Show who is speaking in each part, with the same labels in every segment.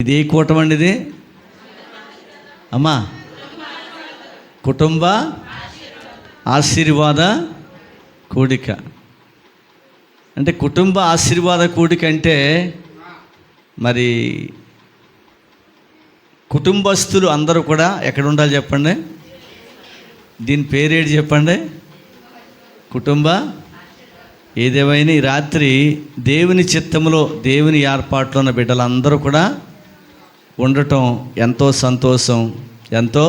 Speaker 1: ఇది ఏ కూటం అండి ఇది అమ్మా? కుటుంబ ఆశీర్వాద కూడిక. అంటే కుటుంబ ఆశీర్వాద కూడిక అంటే మరి కుటుంబస్తులు అందరూ కూడా ఎక్కడ ఉండాలి చెప్పండి? దీని పేరేంటి చెప్పండి? కుటుంబ. ఏదేమైనా ఈ రాత్రి దేవుని చిత్తములో దేవుని ఏర్పాట్లో ఉన్న బిడ్డలందరూ కూడా ఉండటం ఎంతో సంతోషం, ఎంతో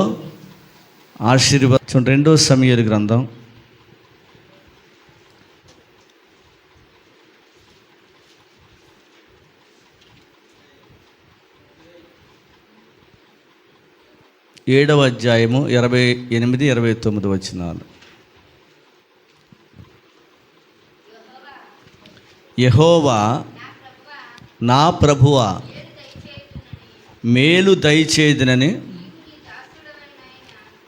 Speaker 1: ఆశీర్వాదం. 2 సమూయేలు గ్రంథం 7వ అధ్యాయము 28, 29 వచనాలు. యెహోవా నా ప్రభువా, మేలు దయచేయుదునని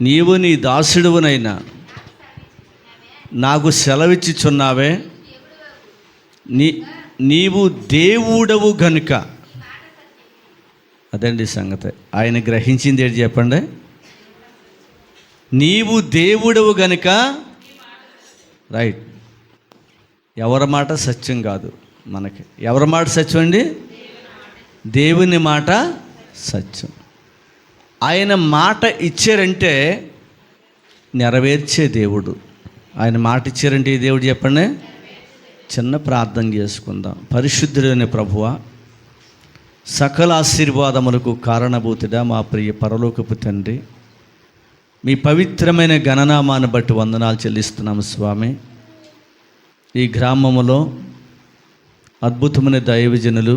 Speaker 1: నీవు నీ దాసుడువనైనా నాకు సెలవిచ్చుచున్నావే. నీవు దేవుడవు గనుక. అదండి సంగతి. ఆయన గ్రహించింది ఏంటి చెప్పండి? నీవు దేవుడవు గనుక. రైట్. ఎవరి మాట సత్యం కాదు మనకి. ఎవరి మాట సత్యం అండి? దేవుని మాట సత్యం. ఆయన మాట ఇచ్చారంటే నెరవేర్చే దేవుడు. ఆయన మాట ఇచ్చారంటే ఈ దేవుడు చెప్పండి. చిన్న ప్రార్థన చేసుకుందాం. పరిశుద్ధుడైన ప్రభువా, సకల ఆశీర్వాదములకు కారణభూతుడా మా ప్రియ పరలోకపు తండ్రి, మీ పవిత్రమైన గణనామాన్ని బట్టి వందనాలు చెల్లిస్తున్నాము స్వామి. ఈ గ్రామములో అద్భుతమైన దైవజనులు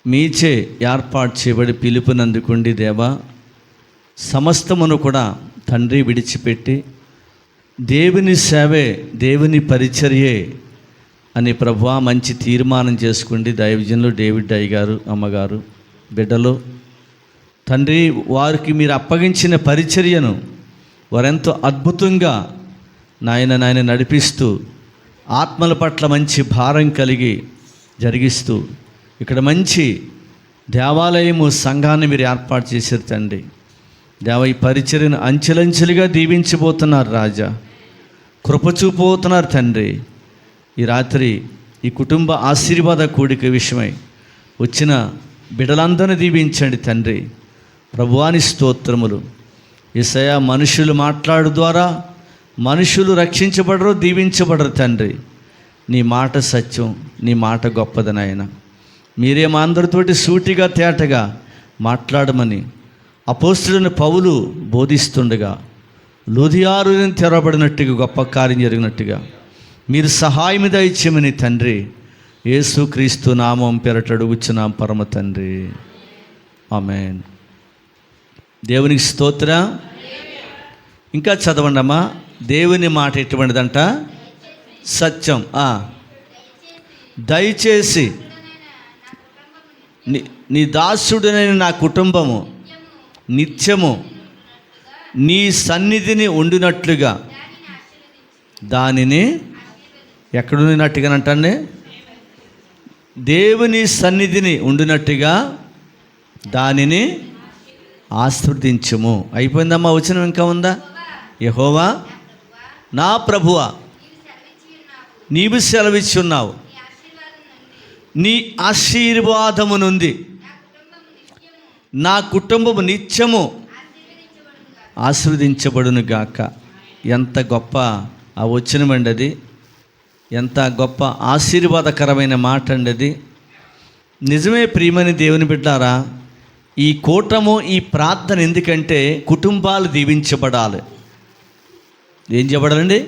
Speaker 1: మీచే ఏర్పాటు చేయబడి పిలుపునందుకుండి దేవా, సమస్తమును కూడా తండ్రి విడిచిపెట్టి దేవుని సేవే, దేవుని పరిచర్యే అని ప్రభువా మంచి తీర్మానం చేసుకోండి. దైవజనులు డేవిడ్ అయ్య గారు, అమ్మగారు, బిడ్డలు తండ్రి, వారికి మీరు అప్పగించిన పరిచర్యను వారెంతో అద్భుతంగా నాయన నడిపిస్తూ ఆత్మల పట్ల మంచి భారం కలిగి జరిగిస్తూ ఇక్కడ మంచి దేవాలయము, సంఘాన్ని మీరు ఏర్పాటు చేశారు తండ్రి. దేవ, ఈ పరిచర్యను అంచెలంచెలుగా దీవించబోతున్నారు రాజా, కృపచూపోతున్నారు తండ్రి. ఈ రాత్రి ఈ కుటుంబ ఆశీర్వాద కూడిక విషయమై వచ్చిన బిడ్డలందరినీ దీవించండి తండ్రి. ప్రభువాని స్తోత్రములు. యేసయ్యా, మనుషులు మాట్లాడు ద్వారా మనుషులు రక్షించబడరు, దీవించబడరు తండ్రి. నీ మాట సత్యం, నీ మాట గొప్పది నాయన. మీరే మా అందరితోటి సూటిగా తేటగా మాట్లాడమని అపోస్తలుడైన పౌలు బోధిస్తుండగా లూదియారు తెరవబడినట్టుగా, గొప్ప కార్యం జరిగినట్టుగా మీరు సహాయం దయచేయమని తండ్రి యేసుక్రీస్తు నామం పేరట అడుగుచున్నాం పరమ తండ్రి. ఆమేన్. దేవునికి స్తోత్రం. ఇంకా చదవండి అమ్మా. దేవుని మాట ఎటువంటిదంట? సత్యం. దయచేసి నీ దాసుడనైన నా కుటుంబము నిత్యము నీ సన్నిధిని ఉండినట్లుగా దానిని ఎక్కడున్నట్టుగానంటండి? దేవుని సన్నిధిని ఉండినట్టుగా దానిని ఆశీర్వదించుము. అయిపోయిందమ్మా. వచనం ఇంకా ఉందా? యెహోవా నా ప్రభువా, నీవు సెలవిచ్చున్నావు, నీ ఆశీర్వాదము నుండి నా కుటుంబము నిత్యము ఆశీర్వదించబడును గాక. ఎంత గొప్ప ఆ వచనమండి అది! ఎంత గొప్ప ఆశీర్వాదకరమైన మాట అండి అది. నిజమే ప్రియమని దేవుని బిడ్డారా, ఈ కూటము, ఈ ప్రార్థన ఎందుకంటే కుటుంబాలు దీవించబడాలి. ఏం చేయబడాలండి?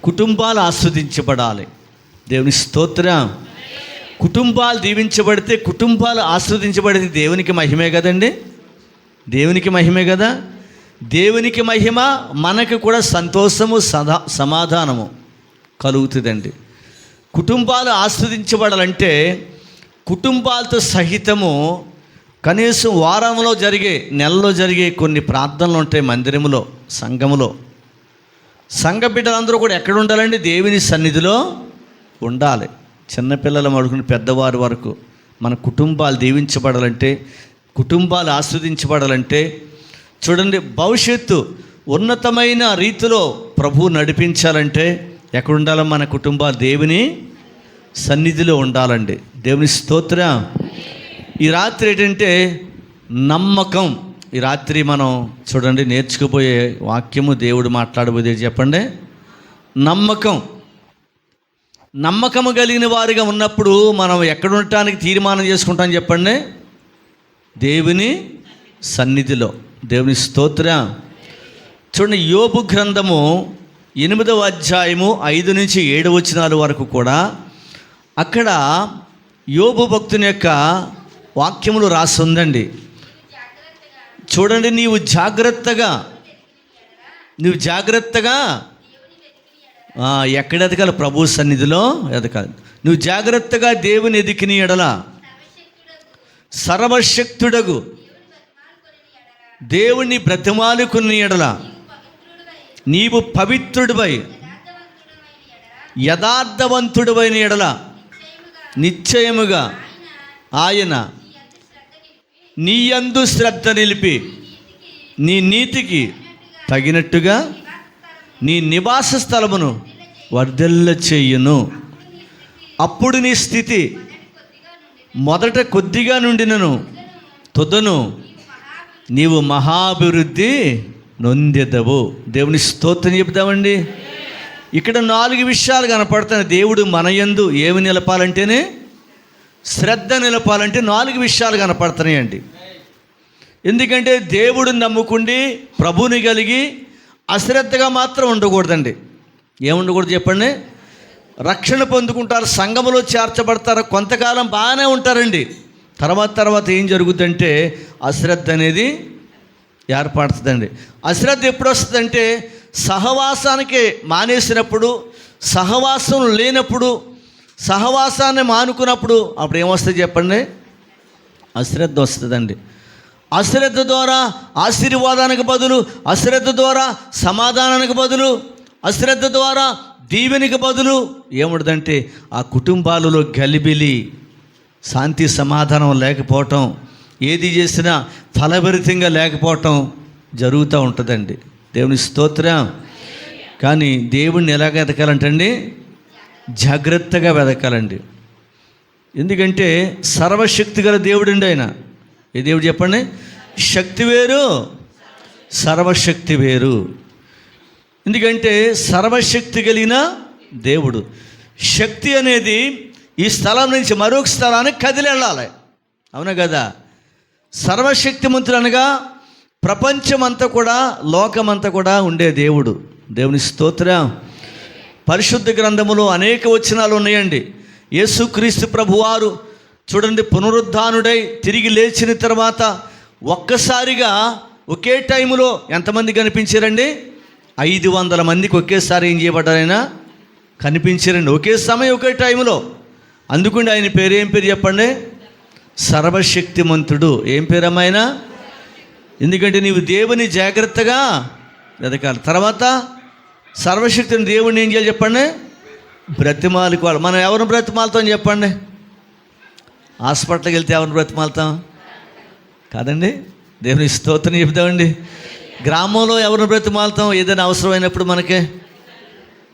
Speaker 1: కుటుంబాలు ఆస్వాదించబడాలి. దేవుని స్తోత్రం. కుటుంబాలు దీవించబడితే, కుటుంబాలు ఆస్వాదించబడితే దేవునికి మహిమే కదండి. దేవునికి మహిమే కదా. దేవునికి మహిమ, మనకు కూడా సంతోషము, సమాధానము కలుగుతుందండి. కుటుంబాలు ఆస్వాదించబడాలంటే కుటుంబాలతో సహితము కనీసం వారంలో జరిగే, నెలలో జరిగే కొన్ని ప్రార్థనలు ఉంటాయి మందిరములో, సంఘములో. సంఘ బిడ్డలందరూ కూడా ఎక్కడ ఉండాలండి? దేవుని సన్నిధిలో ఉండాలి. చిన్నపిల్లలు మొదలుకొని పెద్దవారి వరకు మన కుటుంబాలు దీవించబడాలంటే, కుటుంబాలు ఆస్వాదించబడాలంటే, చూడండి, భవిష్యత్తు ఉన్నతమైన రీతిలో ప్రభువు నడిపించాలంటే ఎక్కడ ఉండాలో మన కుటుంబాలు దేవుని సన్నిధిలో ఉండాలండి. దేవుని స్తోత్రం. ఈ రాత్రి ఏంటంటే నమ్మకం. ఈ రాత్రి మనం చూడండి నేర్చుకుపోయే వాక్యము, దేవుడు మాట్లాడబోయేది చెప్పండి, నమ్మకం. నమ్మకము కలిగిన వారిగా ఉన్నప్పుడు మనం ఎక్కడ ఉండటానికి తీర్మానం చేసుకుంటాం చెప్పండి, దేవుని సన్నిధిలో. దేవుని స్తోత్రం. చూడండి, యోబు గ్రంథము 8వ అధ్యాయము 5 నుంచి 7 వచనాల వరకు కూడా అక్కడ యోబు భక్తుని యొక్క వాక్యములు రాసి ఉందండి. చూడండి, నీవు జాగ్రత్తగా ఎక్కడ ఎదగాలి? ప్రభు సన్నిధిలో ఎదగాలి. నువ్వు జాగ్రత్తగా దేవుని ఎదికిని ఎడల, సర్వశక్తుడగు దేవుని బ్రతిమాలుకుని ఎడల, నీవు పవిత్రుడివై యథార్థవంతుడివైన ఎడల నిశ్చయముగా ఆయన నీ యందు శ్రద్ధ నిలిపి నీ నీతికి తగినట్టుగా నీ నివాస స్థలమును వర్ధిల్ల చెయ్యును. అప్పుడు నీ స్థితి మొదట కొద్దిగా నుండినను తుదను నీవు మహాభివృద్ధి నొందెదవు. దేవుని స్తోత్రం చెప్తామండి. ఇక్కడ 4 విషయాలు కనపడుతున్నాయి. దేవుడు మన యందు ఏమి నిలపాలంటేనే, శ్రద్ధ నిలపాలంటే 4 విషయాలు కనపడుతున్నాయండి. ఎందుకంటే దేవుడు నమ్ముకుండి ప్రభుని కలిగి అశ్రద్ధగా మాత్రం ఉండకూడదండి. ఏముండకూడదు చెప్పండి? రక్షణ పొందుకుంటారు, సంఘములో చేర్చబడతారు, కొంతకాలం బాగానే ఉంటారండి. తర్వాత ఏం జరుగుతుందంటే అశ్రద్ధ అనేది ఏర్పడుతుందండి. అశ్రద్ధ ఎప్పుడు వస్తుందంటే సహవాసానికి మానేసినప్పుడు, సహవాసం లేనప్పుడు, సహవాసాన్ని మానుకున్నప్పుడు అప్పుడు ఏమొస్తుంది చెప్పండి? అశ్రద్ధ వస్తుందండి. అశ్రద్ధ ద్వారా ఆశీర్వాదానికి బదులు, అశ్రద్ధ ద్వారా సమాధానానికి బదులు, అశ్రద్ధ ద్వారా దీవెనికి బదులు ఏముండదంటే ఆ కుటుంబాలలో గలిబిలి, శాంతి సమాధానం లేకపోవటం, ఏది చేసినా ఫలభరితంగా లేకపోవటం జరుగుతూ ఉంటుందండి. దేవుని స్తోత్రం. కానీ దేవుణ్ణి ఎలాగ ఎదకాలంటండి? జాగ్రత్తగా వెదకాలండి. ఎందుకంటే సర్వశక్తి గల దేవుడండి ఆయన. ఏ దేవుడు చెప్పండి? శక్తి వేరు, సర్వశక్తి వేరు. ఎందుకంటే సర్వశక్తి కలిగిన దేవుడు. శక్తి అనేది ఈ స్థలం నుంచి మరొక స్థలానికి కదిలి వెళ్ళాలి, అవునా కదా? సర్వశక్తిమంతుడు అనగా ప్రపంచమంతా కూడా, లోకమంతా కూడా ఉండే దేవుడు. దేవుని స్తోత్రం. పరిశుద్ధ గ్రంథములో అనేక వచనాలు ఉన్నాయండి. యేసుక్రీస్తు ప్రభువారు చూడండి పునరుద్ధానుడై తిరిగి లేచిన తర్వాత ఒక్కసారిగా ఒకే టైంలో ఎంతమంది కనిపించారండి? 500 మందికి ఒకేసారి ఏం చేయబడ్డారైనా కనిపించారండి, ఒకే సమయం ఒకే టైంలో. అందుకుండి ఆయన పేరు ఏం పేరు చెప్పండి? సర్వశక్తిమంతుడు. ఏం పేరు అమ్మాయినా? ఎందుకంటే నీవు దేవుని జాగ్రత్తగా వెతకాలి. తర్వాత సర్వశక్తిని దేవుడిని ఏం చేయాలి చెప్పండి? బ్రతిమాలుకోవాలి. మనం ఎవరిని బ్రతిమాలుతాం చెప్పండి? హాస్పిటల్కి వెళ్తే ఎవరిని బ్రతిమాలుతాం? కాదండి, దేవుని స్తోత్రం చెప్తామండి. గ్రామంలో ఎవరిని బ్రతిమాలుతాం? ఏదైనా అవసరమైనప్పుడు మనకే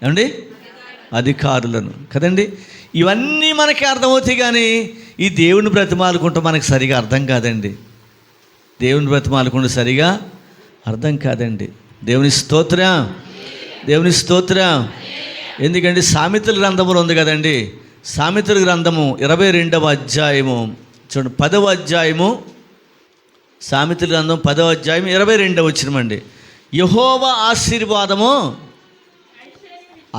Speaker 1: ఏమండి? అధికారులను కదండి. ఇవన్నీ మనకి అర్థమవుతాయి, కానీ ఈ దేవుని బ్రతిమాలుకుంటూ మనకి సరిగా అర్థం కాదండి. దేవుని బ్రతిమాలుకుంటూ సరిగా అర్థం కాదండి. దేవుని స్తోత్రం, దేవుని స్తోత్రం. ఎందుకంటే సామెతల గ్రంథములో ఉంది కదండి. సామెతల గ్రంథము 22వ అధ్యాయము చూడండి, 10వ అధ్యాయము, సామెతల గ్రంథం 10వ అధ్యాయం 22వ వచనమండి. యెహోవా ఆశీర్వాదము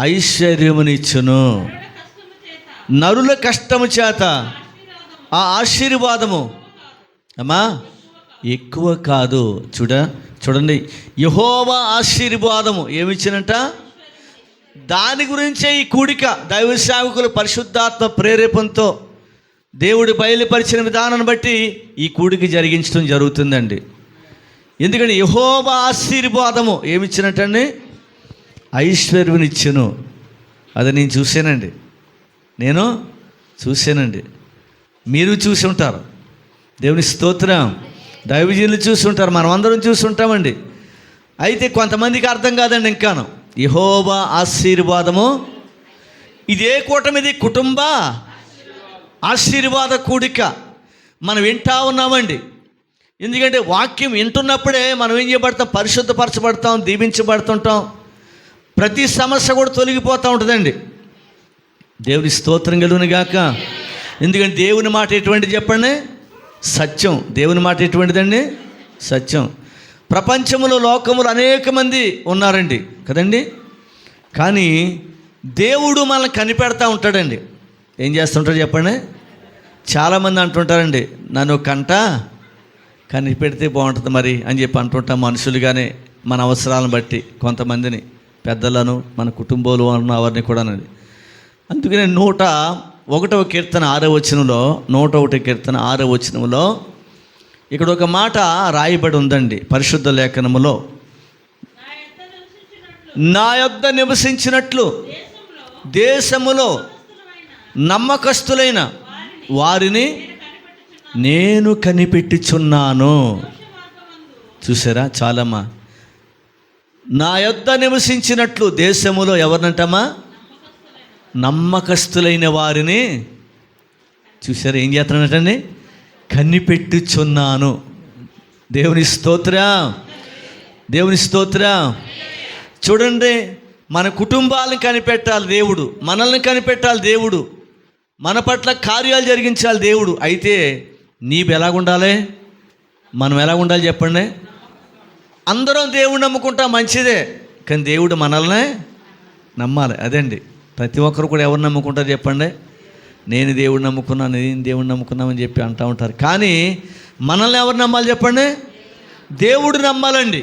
Speaker 1: ఐశ్వర్యమునిచ్చును, నరుల కష్టము చేత ఆ ఆశీర్వాదము అమ్మా ఎక్కువ కాదు. చూడండి, యెహోవా ఆశీర్వాదము ఏమిచ్చినట? దాని గురించే ఈ కూడిక దైవ సేవకులు పరిశుద్ధాత్మ ప్రేరేపణతో దేవుడు బయలుపరిచిన విధానాన్ని బట్టి ఈ కూడిక జరిగించడం జరుగుతుందండి. ఎందుకంటే యెహోవా ఆశీర్వాదము ఏమిచ్చినట్టండి? ఐశ్వర్యమునిచ్చును. అది నేను చూశానండి. మీరు చూసి ఉంటారు, దేవుని స్తోత్రం. దైవజనులు చూసి ఉంటారు, మనం అందరం చూసి ఉంటామండి. అయితే కొంతమందికి అర్థం కాదండి ఇంకాను. యెహోవా ఆశీర్వాదము, ఇదే కూటమిది కుటుంబ ఆశీర్వాద కూడిక మనం వింటా ఉన్నామండి. ఎందుకంటే వాక్యం వింటున్నప్పుడే మనం ఏం చేయబడతాం, పరిశుద్ధపరచబడతాం, దీవించబడుతుంటాం. ప్రతి సమస్య కూడా తొలగిపోతూ ఉంటుందండి. దేవుని స్తోత్రం కలుగును గాక. ఎందుకంటే దేవుని మాట ఎటువంటిది చెప్పండి, సత్యం. దేవుని మాట ఎటువంటిదండి, సత్యం. ప్రపంచంలో లోకములు అనేక మంది ఉన్నారండి కదండి, కానీ దేవుడు మనల్ని కనిపెడతా ఉంటాడండి. ఏం చేస్తుంటాడు చెప్పండి. చాలామంది అంటుంటారండి, నన్ను కంట కనిపెడితే బాగుంటుంది మరి అని చెప్పి అంటుంటాం. మనుషులుగానే మన అవసరాలను బట్టి కొంతమందిని, పెద్దలను, మన కుటుంబంలో ఉన్న వారిని కూడా. అందుకనే 101వ కీర్తన 6వ వచనంలో, 101వ కీర్తన 6వ వచనంలో ఇక్కడ ఒక మాట రాయబడి ఉందండి పరిశుద్ధ లేఖనములో. నా యొద్ద నివసించినట్లు దేశములో నమ్మకస్తులైన వారిని నేను కనిపెట్టుచున్నాను. చూసారా చాలమ్మా. నా యొద్ద నివసించినట్లు దేశములో ఎవరినంటమ్మా, నమ్మకస్తులైన వారిని. చూసారా ఏం చేస్తున్నానంటండి, కనిపెట్టుచున్నాను. దేవుని స్తోత్రం, దేవుని స్తోత్రం. చూడండి, మన కుటుంబాలను కనిపెట్టాలి దేవుడు, మనల్ని కనిపెట్టాలి దేవుడు, మన పట్ల కార్యాలు జరిగించాలి దేవుడు. అయితే నీవు ఎలాగుండాలి, మనం ఎలాగుండాలి చెప్పండి. అందరం దేవుడు నమ్ముకుంటాం, మంచిదే, కానీ దేవుడు మనల్నే నమ్మాలి. అదండి, ప్రతి ఒక్కరు కూడా ఎవరు నమ్ముకుంటారు చెప్పండి. నేను దేవుడు నమ్ముకున్నాను, నేను దేవుడు నమ్ముకున్నామని చెప్పి అంటూ ఉంటారు. కానీ మనల్ని ఎవరు నమ్మాలి చెప్పండి, దేవుడు నమ్మాలండి.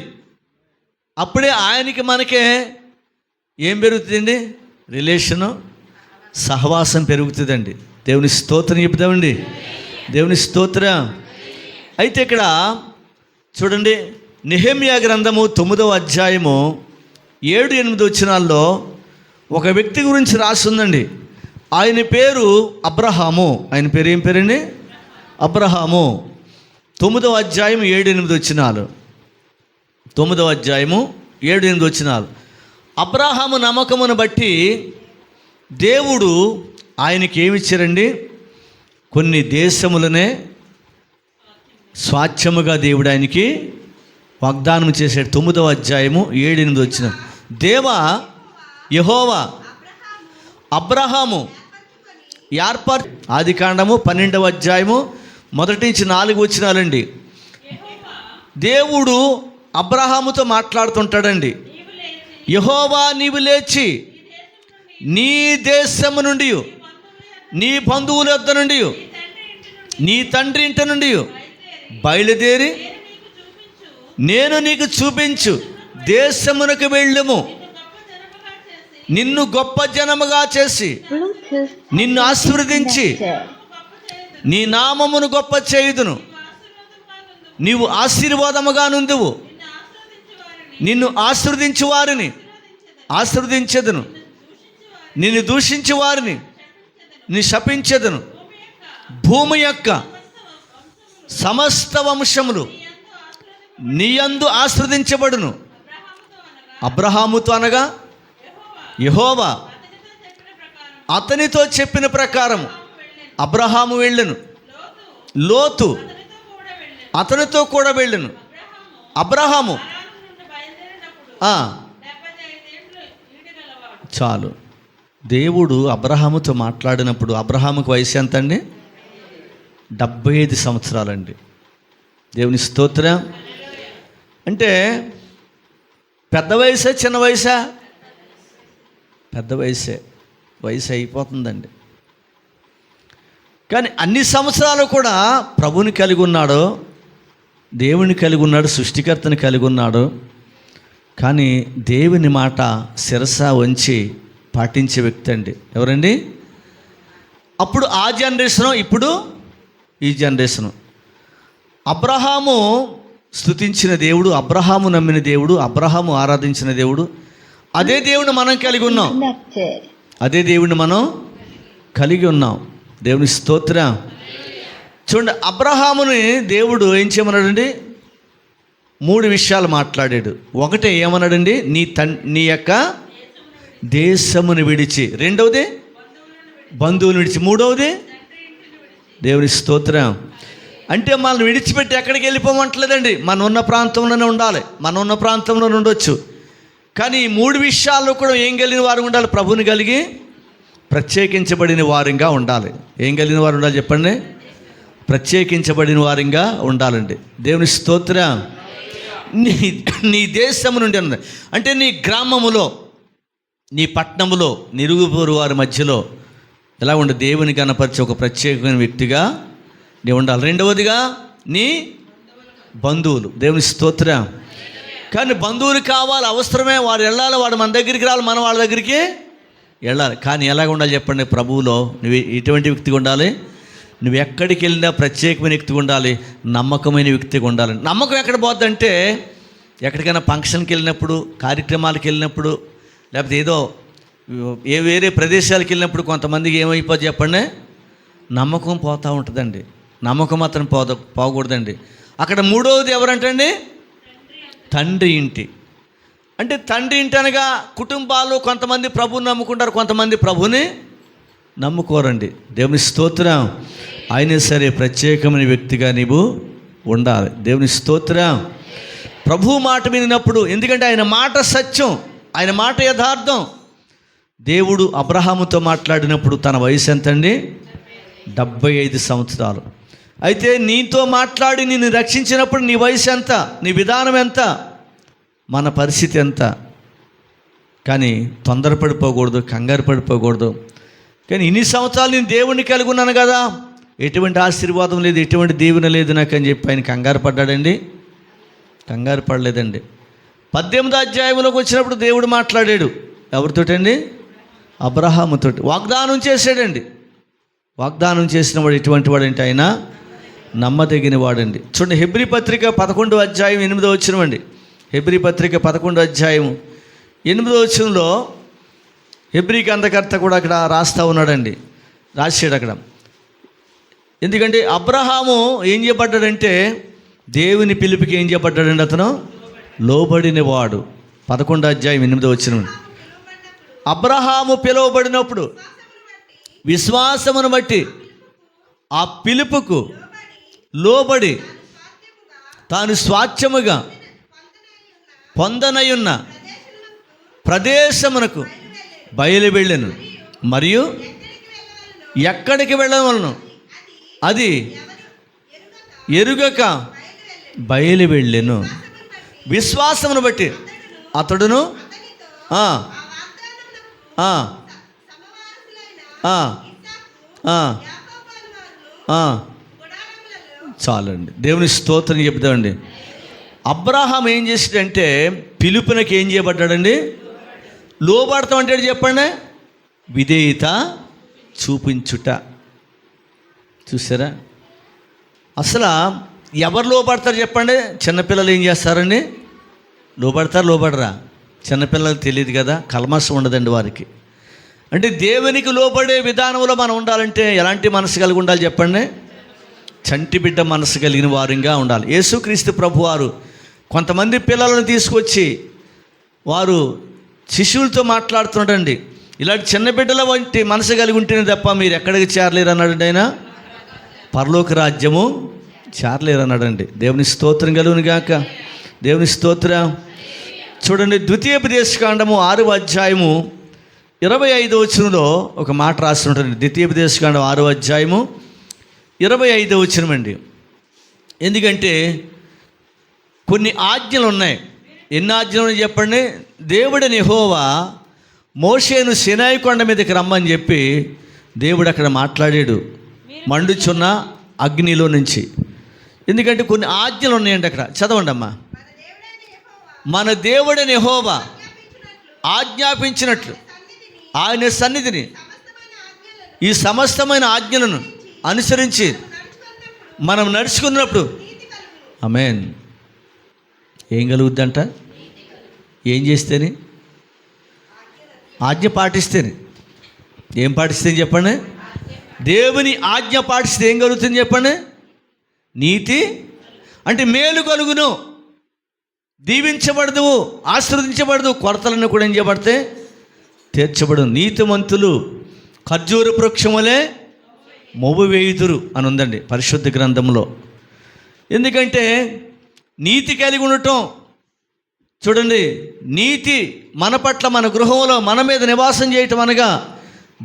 Speaker 1: అప్పుడే ఆయనకి మనకే ఏం పెరుగుతుందండి, రిలేషను, సహవాసం పెరుగుతుందండి. దేవుని స్తోత్రం చెప్తామండి, దేవుని స్తోత్రం. అయితే ఇక్కడ చూడండి, నెహెమ్యా గ్రంథము 9వ అధ్యాయము 7-8 వచనాల్లో ఒక వ్యక్తి గురించి రాస్తుందండి. ఆయన పేరు అబ్రహాము. ఆయన పేరు ఏం పేరండి, అబ్రహాము. 9వ అధ్యాయం 7-8 వచనాలు. 9వ అధ్యాయము 7-8 వచనాలు. అబ్రహాము నమ్మకమును బట్టి దేవుడు ఆయనకి ఏమిచ్చారండి, కొన్ని దేశములనే స్వాచ్ఛముగా దేవుడు ఆయనకి వాగ్దానం చేశాడు. 9వ అధ్యాయము 7-8 వచనం. యెహోవా అబ్రహాము ఏర్పాటు, ఆదికాండము 12వ అధ్యాయము 1-4 వచనాలండి. దేవుడు అబ్రహాముతో మాట్లాడుతుంటాడండి. యెహోవా నీవు లేచి నీ దేశము నుండి, నీ బంధువుల వద్ద నుండి, నీ తండ్రి ఇంటి నుండి బయలుదేరి నేను నీకు చూపించు దేశమునకు వెళ్ళుము. నిన్ను గొప్ప జనముగా చేసి నిన్ను ఆశీర్వదించి నీ నామమును గొప్ప చేయుదును. నీవు ఆశీర్వాదముగా నుందువు. నిన్ను ఆశీర్వదించు వారిని ఆశీర్వదించెదను, నిన్ను దూషించు వారిని నీ శపించెదను. భూమి యొక్క సమస్త వంశములు నీయందు ఆశీర్వదించబడును. అబ్రహాముతో అనగా యెహోవా అతనితో చెప్పిన ప్రకారము అబ్రహాము వెళ్ళెను. లోతు అతనితో కూడా వెళ్ళెను. అబ్రహాము చాలు. దేవుడు అబ్రహాముతో మాట్లాడినప్పుడు అబ్రహాముకు వయసు ఎంత అండి, 75 సంవత్సరాలండి. దేవుని స్తోత్రం. అంటే పెద్ద వయసే చిన్న వయసా, పెద్ద వయసే, వయసు అయిపోతుందండి. కానీ అన్ని సంవత్సరాలు కూడా ప్రభుని కలిగి ఉన్నాడు, దేవుని కలిగి ఉన్నాడు, సృష్టికర్తని కలిగి ఉన్నాడు. కానీ దేవుని మాట శిరస వంచి పాటించే వ్యక్తి అండి. ఎవరండి? అప్పుడు ఆ జనరేషను, ఇప్పుడు ఈ జనరేషను. అబ్రహాము స్తుతించిన దేవుడు, అబ్రహాము నమ్మిన దేవుడు, అబ్రహాము ఆరాధించిన దేవుడు, అదే దేవుని మనం కలిగి ఉన్నాం. అదే దేవుడిని మనం కలిగి ఉన్నాం. దేవుని స్తోత్రం. చూడండి, అబ్రహాముని దేవుడు ఏం చేయమన్నాడండి? 3 విషయాలు మాట్లాడాడు. ఒకటే ఏమన్నాడండి? నీ యొక్క దేశమును విడిచి, రెండవది బంధువులు విడిచి, మూడవది దేవుని స్తోత్రం. అంటే మనల్ని విడిచిపెట్టి ఎక్కడికి వెళ్ళిపోమంటలేదండి. మనం ఉన్న ప్రాంతంలోనే ఉండాలి, మనం ఉన్న ప్రాంతంలోనే ఉండొచ్చు. కానీ ఈ 3 విషయాల్లో కూడా ఏం కలిగిన వారు ఉండాలి? ప్రభుని కలిగి ప్రత్యేకించబడిన వారంగా ఉండాలి. ఏం కలిగిన వారు ఉండాలి చెప్పండి? ప్రత్యేకించబడిన వారంగా ఉండాలండి. దేవుని స్తోత్రం. నీ దేశము నుండి ఉన్నది అంటే నీ గ్రామములో, నీ పట్టణములో, నిరుగుపొరు వారి మధ్యలో ఎలా ఉండే దేవుని కనపరిచే ఒక ప్రత్యేకమైన వ్యక్తిగా నీ ఉండాలి. రెండవదిగా నీ బంధువులు. దేవుని స్తోత్రం. కానీ బంధువులు కావాలి, అవసరమే, వారు వెళ్ళాలి, వాడు మన దగ్గరికి రావాలి, మనం వాళ్ళ దగ్గరికి వెళ్ళాలి. కానీ ఎలాగ ఉండాలి చెప్పండి? ప్రభువులో నువ్వు ఎటువంటి వ్యక్తిగా ఉండాలి? నువ్వు ఎక్కడికి వెళ్ళినా ప్రత్యేకమైన వ్యక్తిగా ఉండాలి, నమ్మకమైన వ్యక్తిగా ఉండాలి. నమ్మకం ఎక్కడ పోద్దంటే, ఎక్కడికైనా ఫంక్షన్కి వెళ్ళినప్పుడు, కార్యక్రమాలకు వెళ్ళినప్పుడు, లేకపోతే ఏదో వేరే ప్రదేశాలకు వెళ్ళినప్పుడు కొంతమందికి ఏమైపోద్ది చెప్పండి? నమ్మకం పోతూ ఉంటుందండి. నమ్మకం మాత్రం పోకూడదండి. అక్కడ మూడవది ఎవరంటండి? తండ్రి ఇంటి. అంటే తండ్రి ఇంటి అనగా కుటుంబాలు కొంతమంది ప్రభువుని నమ్ముకుంటారు, కొంతమంది ప్రభుని నమ్ముకోరండి. దేవుని స్తోత్రం. అయినా సరే ప్రత్యేకమైన వ్యక్తిగా నీవు ఉండాలి. దేవుని స్తోత్రం. ప్రభు మాట వినినప్పుడు, ఎందుకంటే ఆయన మాట సత్యం, ఆయన మాట యథార్థం. దేవుడు అబ్రహాముతో మాట్లాడినప్పుడు తన వయసు ఎంతండి? 75 సంవత్సరాలు. అయితే నీతో మాట్లాడి నిన్ను రక్షించినప్పుడు నీ వయసు ఎంత? నీ విధానం ఎంత? మన పరిస్థితి ఎంత? కానీ తొందరపడిపోకూడదు, కంగారు పడిపోకూడదు. కానీ ఇన్ని సంవత్సరాలు నేను దేవుణ్ణి కలిగి ఉన్నాను కదా, ఎటువంటి ఆశీర్వాదం లేదు, ఎటువంటి దీవెన లేదు నాకు అని చెప్పి ఆయన కంగారు పడ్డాడండి? కంగారు పడలేదండి. 18వ అధ్యాయంలోకి వచ్చినప్పుడు దేవుడు మాట్లాడాడు. ఎవరితోటండి? అబ్రహాముతోటి. వాగ్దానం చేశాడండి. వాగ్దానం చేసిన వాడు ఎటువంటి వాడంటే ఆయన నమ్మదగిన వాడండి. చూడండి, హెబ్రీ పత్రిక 11వ అధ్యాయం 8వ వచనం అండి. హెబ్రీ పత్రిక 11వ అధ్యాయం 8వ వచనంలో హెబ్రీ గ్రంథకర్త కూడా అక్కడ రాస్తూ ఉన్నాడండి, రాశాడు అక్కడ. ఎందుకంటే అబ్రహాము ఏం చేయబడ్డాడంటే దేవుని పిలుపుకి ఏం చేయబడ్డాడండి? అతను లోబడిన వాడు. 11వ అధ్యాయం 8వ వచనం. అబ్రహాము పిలువబడినప్పుడు విశ్వాసమును బట్టి ఆ పిలుపుకు లోబడి తాను స్వాస్థ్యముగా పొందనయున్న ప్రదేశమునకు బయలు వెళ్ళెను. మరియు ఎక్కడికి వెళ్ళవలను అది ఎరుగక బయలు వెళ్ళెను. విశ్వాసమును బట్టి అతడును చాలండి. దేవుని స్తోత్రం చెప్తామండి. అబ్రహాం ఏం చేసాడంటే పిలుపునకి ఏం చేయబడ్డాడండి? లోబడతాం అంటే చెప్పండి, విధేయత చూపించుట. చూసారా? అసలు ఎవరు లోబడతారు చెప్పండి? చిన్నపిల్లలు ఏం చేస్తారండి? లోబడరా? చిన్నపిల్లలకు తెలియదు కదా, కల్మషం ఉండదండి వారికి. అంటే దేవునికి లోబడే విధానంలో మనం ఉండాలంటే ఎలాంటి మనసు కలిగి ఉండాలి చెప్పండి? చంటి బిడ్డ మనసు కలిగిన వారంగా ఉండాలి. యేసుక్రీస్తు ప్రభువారు కొంతమంది పిల్లలను తీసుకొచ్చి వారు శిష్యులతో మాట్లాడుతున్నాడండి. ఇలాంటి చిన్న బిడ్డల వంటి మనసు కలిగి ఉంటేనే తప్ప మీరు ఎక్కడికి చేరలేరు అన్నాడండి. ఆయన పరలోక రాజ్యము చేరలేరు అన్నాడండి. దేవుని స్తోత్రం కలుగును గాక. దేవుని స్తోత్రం. చూడండి, ద్వితీయోపదేశకాండము 6వ అధ్యాయము 25వ వచనంలో ఒక మాట రాసి ఉంటుంది. ద్వితీయోపదేశకాండం 6వ అధ్యాయము 25వ వచనం అండి. ఎందుకంటే కొన్ని ఆజ్ఞలు ఉన్నాయి. ఎన్ని ఆజ్ఞలు ఉన్నాయి చెప్పండి? దేవుడైన యెహోవా మోషేను సీనాయి కొండ మీదకి రమ్మని చెప్పి దేవుడు అక్కడ మాట్లాడాడు, మండుచున్న అగ్నిలో నుంచి. ఎందుకంటే కొన్ని ఆజ్ఞలు ఉన్నాయండి అక్కడ. చదవండి అమ్మా. మన దేవుడైన యెహోవా ఆజ్ఞాపించినట్లు ఆయన సన్నిధిని ఈ సమస్తమైన ఆజ్ఞలను అనుసరించి మనం నడుచుకున్నప్పుడు ఆమేన్. ఏం కలుగుద్దంట? ఏం చేస్తేనే? ఆజ్ఞ పాటిస్తేనే. ఏం పాటిస్తే చెప్పండి? దేవుని ఆజ్ఞ పాటిస్తే ఏం కలుగుతుంది చెప్పండి? నీతి అంటే మేలు కలుగును, దీవించబడదు, ఆశీర్వదించబడదు, కొరతలను కూడా ఏం చేయబడితే తీర్చబడు. నీతిమంతులు ఖర్జూర వృక్షములే మొవ్వు వేయుదురు అని ఉందండి పరిశుద్ధ గ్రంథంలో. ఎందుకంటే నీతి కలిగి ఉండటం, చూడండి, నీతి మన పట్ల, మన గృహంలో మన మీద నివాసం చేయటం అనగా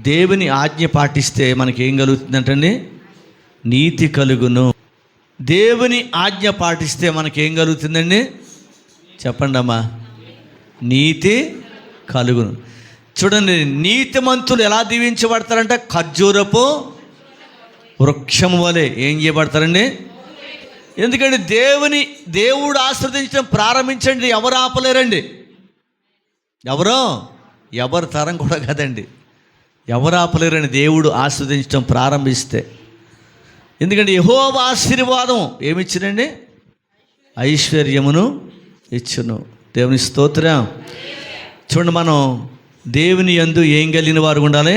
Speaker 1: దేవుని ఆజ్ఞ పాటిస్తే మనకేం కలుగుతుందంటండి? నీతి కలుగును. దేవుని ఆజ్ఞ పాటిస్తే మనకేం కలుగుతుందండి? చెప్పండి అమ్మా. నీతి కలుగును. చూడండి, నీతిమంతులు ఎలా దీవించబడతారంటే ఖర్జూరపు వృక్షము వలె ఏం చేయబడతారండి? ఎందుకంటే దేవుడు ఆశీర్వదించడం ప్రారంభించండి, ఎవరు ఆపలేరండి. ఎవరు తరం కూడా కదండి, ఎవరు ఆపలేరండి దేవుడు ఆశీర్వదించడం ప్రారంభిస్తే. ఎందుకంటే యెహోవా ఆశీర్వాదం ఏమిచ్చునండి? ఐశ్వర్యమును ఇచ్చును. దేవుని స్తోత్రం. చూడండి, మనం దేవుని యందు ఏం కలిగిన వారు ఉండాలి?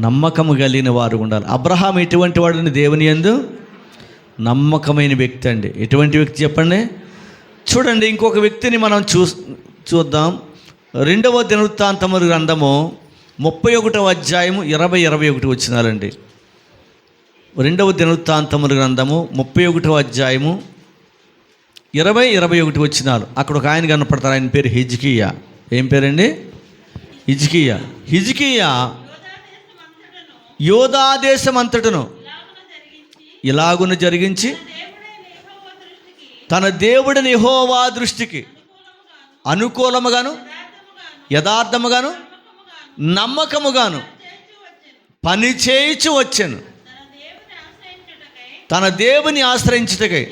Speaker 1: నమ్మకము కలిగిన వారు ఉండాలి. అబ్రహాం ఎటువంటి వాడిని? దేవుని యందు నమ్మకమైన వ్యక్తి అండి. ఎటువంటి వ్యక్తి చెప్పండి? చూడండి, ఇంకొక వ్యక్తిని మనం చూద్దాం. 2వ దినవృత్తాంతముల గ్రంథము 31వ అధ్యాయము 20-21 వచనాలండి. 2వ దినవృత్తాంతముల గ్రంథము 31వ అధ్యాయము 20-21 వచనాలు. అక్కడ ఒక ఆయన కనపడతారు, ఆయన పేరు హిజ్కియా. ఏం పేరండి? హిజ్కియా. హిజ్కియా యోధా దేశం అంతటను ఇలాగున జరిగించి తన దేవుడిని యెహోవా దృష్టికి అనుకూలముగాను యథార్థముగాను నమ్మకముగాను పని చేయించు వచ్చాను. తన దేవుని ఆశ్రయించుటకై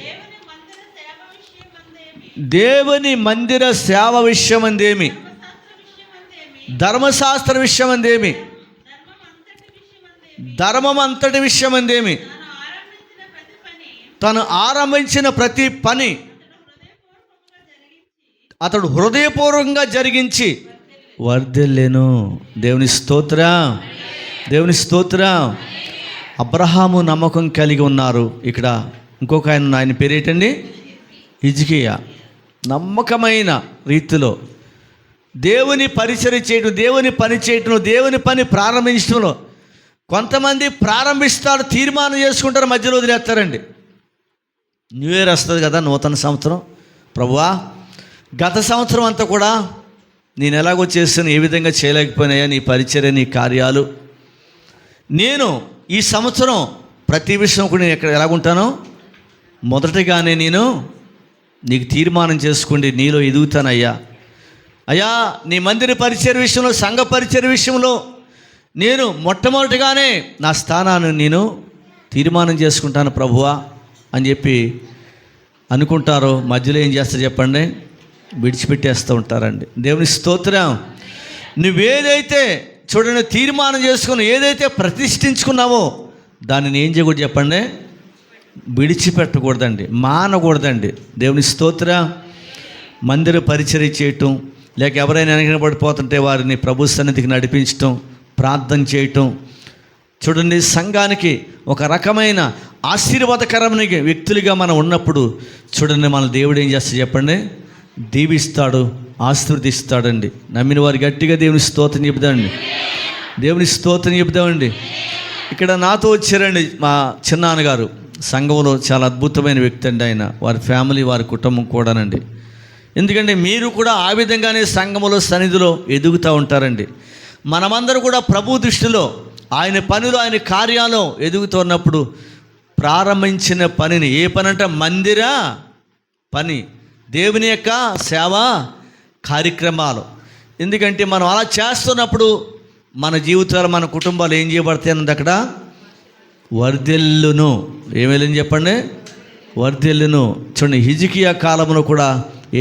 Speaker 1: దేవుని మందిర సేవ విషయమందేమి, ధర్మశాస్త్ర విషయమందేమి, ధర్మమంతటి విషయమందేమి, తను ఆరంభించిన ప్రతి పని అతడు హృదయపూర్వకంగా జరిగించి వర్ధిల్లెను. దేవుని స్తోత్రం, దేవుని స్తోత్రం. అబ్రహాము నమ్మకం కలిగి ఉన్నారు. ఇక్కడ ఇంకొక ఆయన పేరేటండి? హిజ్కియా. నమ్మకమైన రీతిలో దేవుని పరిచర్య చేయడం, దేవుని పని చేయటం, దేవుని పని ప్రారంభించడంలో కొంతమంది ప్రారంభిస్తారు, తీర్మానం చేసుకుంటారు, మధ్యలో వదిలేస్తారండి. న్యూ ఇయర్ వస్తుంది కదా, నూతన సంవత్సరం. ప్రభువా, గత సంవత్సరం అంతా కూడా నేను ఎలాగో చేస్తాను, ఏ విధంగా చేయలేకపోయినాయా నీ పరిచర్య, నీ కార్యాలు. నేను ఈ సంవత్సరం ప్రతి విషయం కూడా నేను ఎలాగుంటానో మొదటగానే నేను నీకు తీర్మానం చేసుకోండి, నీలో ఎదుగుతానయ్యా. అయ్యా, నీ మందిర పరిచర్య విషయంలో, సంఘ పరిచర్య విషయంలో నేను మొట్టమొదటిగానే నా స్థానాన్ని నేను తీర్మానం చేసుకుంటాను ప్రభువా అని చెప్పి అనుకుంటారో మధ్యలో ఏం చేస్తారు చెప్పండి? విడిచిపెట్టేస్తూ ఉంటారండి. దేవుని స్తోత్రం. నువ్వేదైతే చూడండి తీర్మానం చేసుకుని ఏదైతే ప్రతిష్ఠించుకున్నావో దానిని ఏం చేయకూడదు చెప్పండి? విడిచిపెట్టకూడదండి, మానకూడదండి. దేవుని స్తోత్రం. మందిర పరిచర్య చేయటం, లేక ఎవరైనా వెనకబడిపోతుంటే వారిని ప్రభు సన్నిధికి నడిపించటం, ప్రార్థన చేయటం. చూడండి, సంఘానికి ఒక రకమైన ఆశీర్వాదకరమైన వ్యక్తులుగా మనం ఉన్నప్పుడు చూడండి, మన దేవుడు ఏం చేస్తాడు చెప్పండి? దీవిస్తాడు, ఆశీర్వదిస్తాడండి. నమ్మిన వారు గట్టిగా దేవుని స్తోత్రం చెబుతామండి, దేవుని స్తోత్రం చెబుతామండి. ఇక్కడ నాతో వచ్చారండి మా చిన్నాన్నగారు, సంఘంలో చాలా అద్భుతమైన వ్యక్తి అండి ఆయన. వారి ఫ్యామిలీ, వారి కుటుంబం కూడానండి. ఎందుకంటే మీరు కూడా ఆ విధంగానే సంఘములో సన్నిధిలో ఎదుగుతూ ఉంటారండి. మనమందరూ కూడా ప్రభు దృష్టిలో ఆయన పనిలో, ఆయన కార్యాలు ఎదుగుతున్నప్పుడు ప్రారంభించిన పనిని, ఏ పని అంటే మందిర పని, దేవుని యొక్క సేవా కార్యక్రమాలు. ఎందుకంటే మనం అలా చేస్తున్నప్పుడు మన జీవితాలు, మన కుటుంబాలు ఏం చేయబడతాయి అన్నది అక్కడ వర్ధిల్లును. ఏమేలని చెప్పండి? వర్ధిల్లును. చూడండి, హిజ్కియా కాలంలో కూడా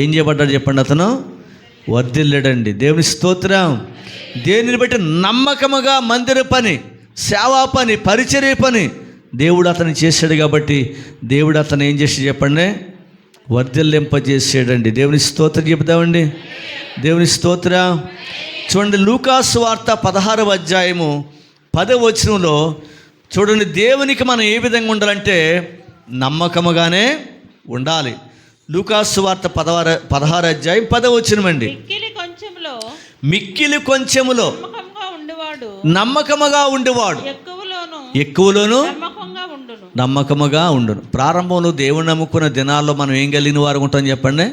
Speaker 1: ఏం చేయబడ్డాడు చెప్పండి? అతను వర్ధిల్లాడండి. దేవుని స్తోత్రం. దేనిని బట్టి? నమ్మకముగా మందిర పని, సేవా పని, పరిచర్య పని దేవుడు అతను చేశాడు కాబట్టి దేవుడు అతను ఏం చేసి చెప్పండి? వర్ధిల్లింపజేసాడండి. దేవుని స్తోత్రం చెప్తామండి, దేవుని స్తోత్రం. చూడండి, లూకాసు వార్త 16వ అధ్యాయము 10వ వచనంలో చూడండి, దేవునికి మనం ఏ విధంగా ఉండాలంటే నమ్మకముగానే ఉండాలి. లూకాసు వార్త 16 అధ్యాయం 10వ వచనమండి. మిక్కిలి కొంచెములో నమ్మకముగా ఉండేవాడు ఎక్కువలోను నమ్మకముగా ఉండును. ప్రారంభంలో దేవుని నమ్ముకున్న దినాల్లో మనం ఏం కలిగిన వారు ఉంటాం చెప్పండి?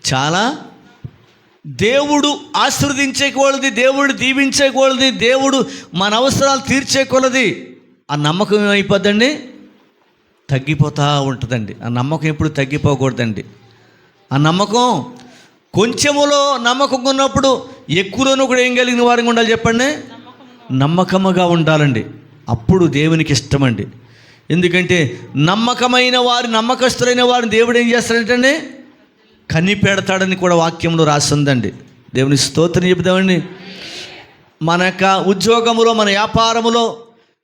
Speaker 1: చాలా దేవుడు ఆశీర్వదించేకొలది, దేవుడు దీవించేకొలది, దేవుడు మన అవసరాలు తీర్చేకొలది ఆ నమ్మకం ఏమైపోద్దండి? తగ్గిపోతూ ఉంటుందండి. ఆ నమ్మకం ఎప్పుడు తగ్గిపోకూడదండి. ఆ నమ్మకం కొంచెములో నమ్మకం ఉన్నప్పుడు ఎక్కువలోనూ కూడా ఏం కలిగిన వారికి ఉండాలి చెప్పండి? నమ్మకముగా ఉండాలండి. అప్పుడు దేవునికి ఇష్టమండి. ఎందుకంటే నమ్మకమైన వారు, నమ్మకస్తులైన వారిని దేవుడు ఏం చేస్తాడంటే కనిపెడతాడని కూడా వాక్యంలో రాసిందండి. దేవుని స్తోత్రం చెబుదామండి. మన యొక్క ఉద్యోగములో, మన వ్యాపారములో,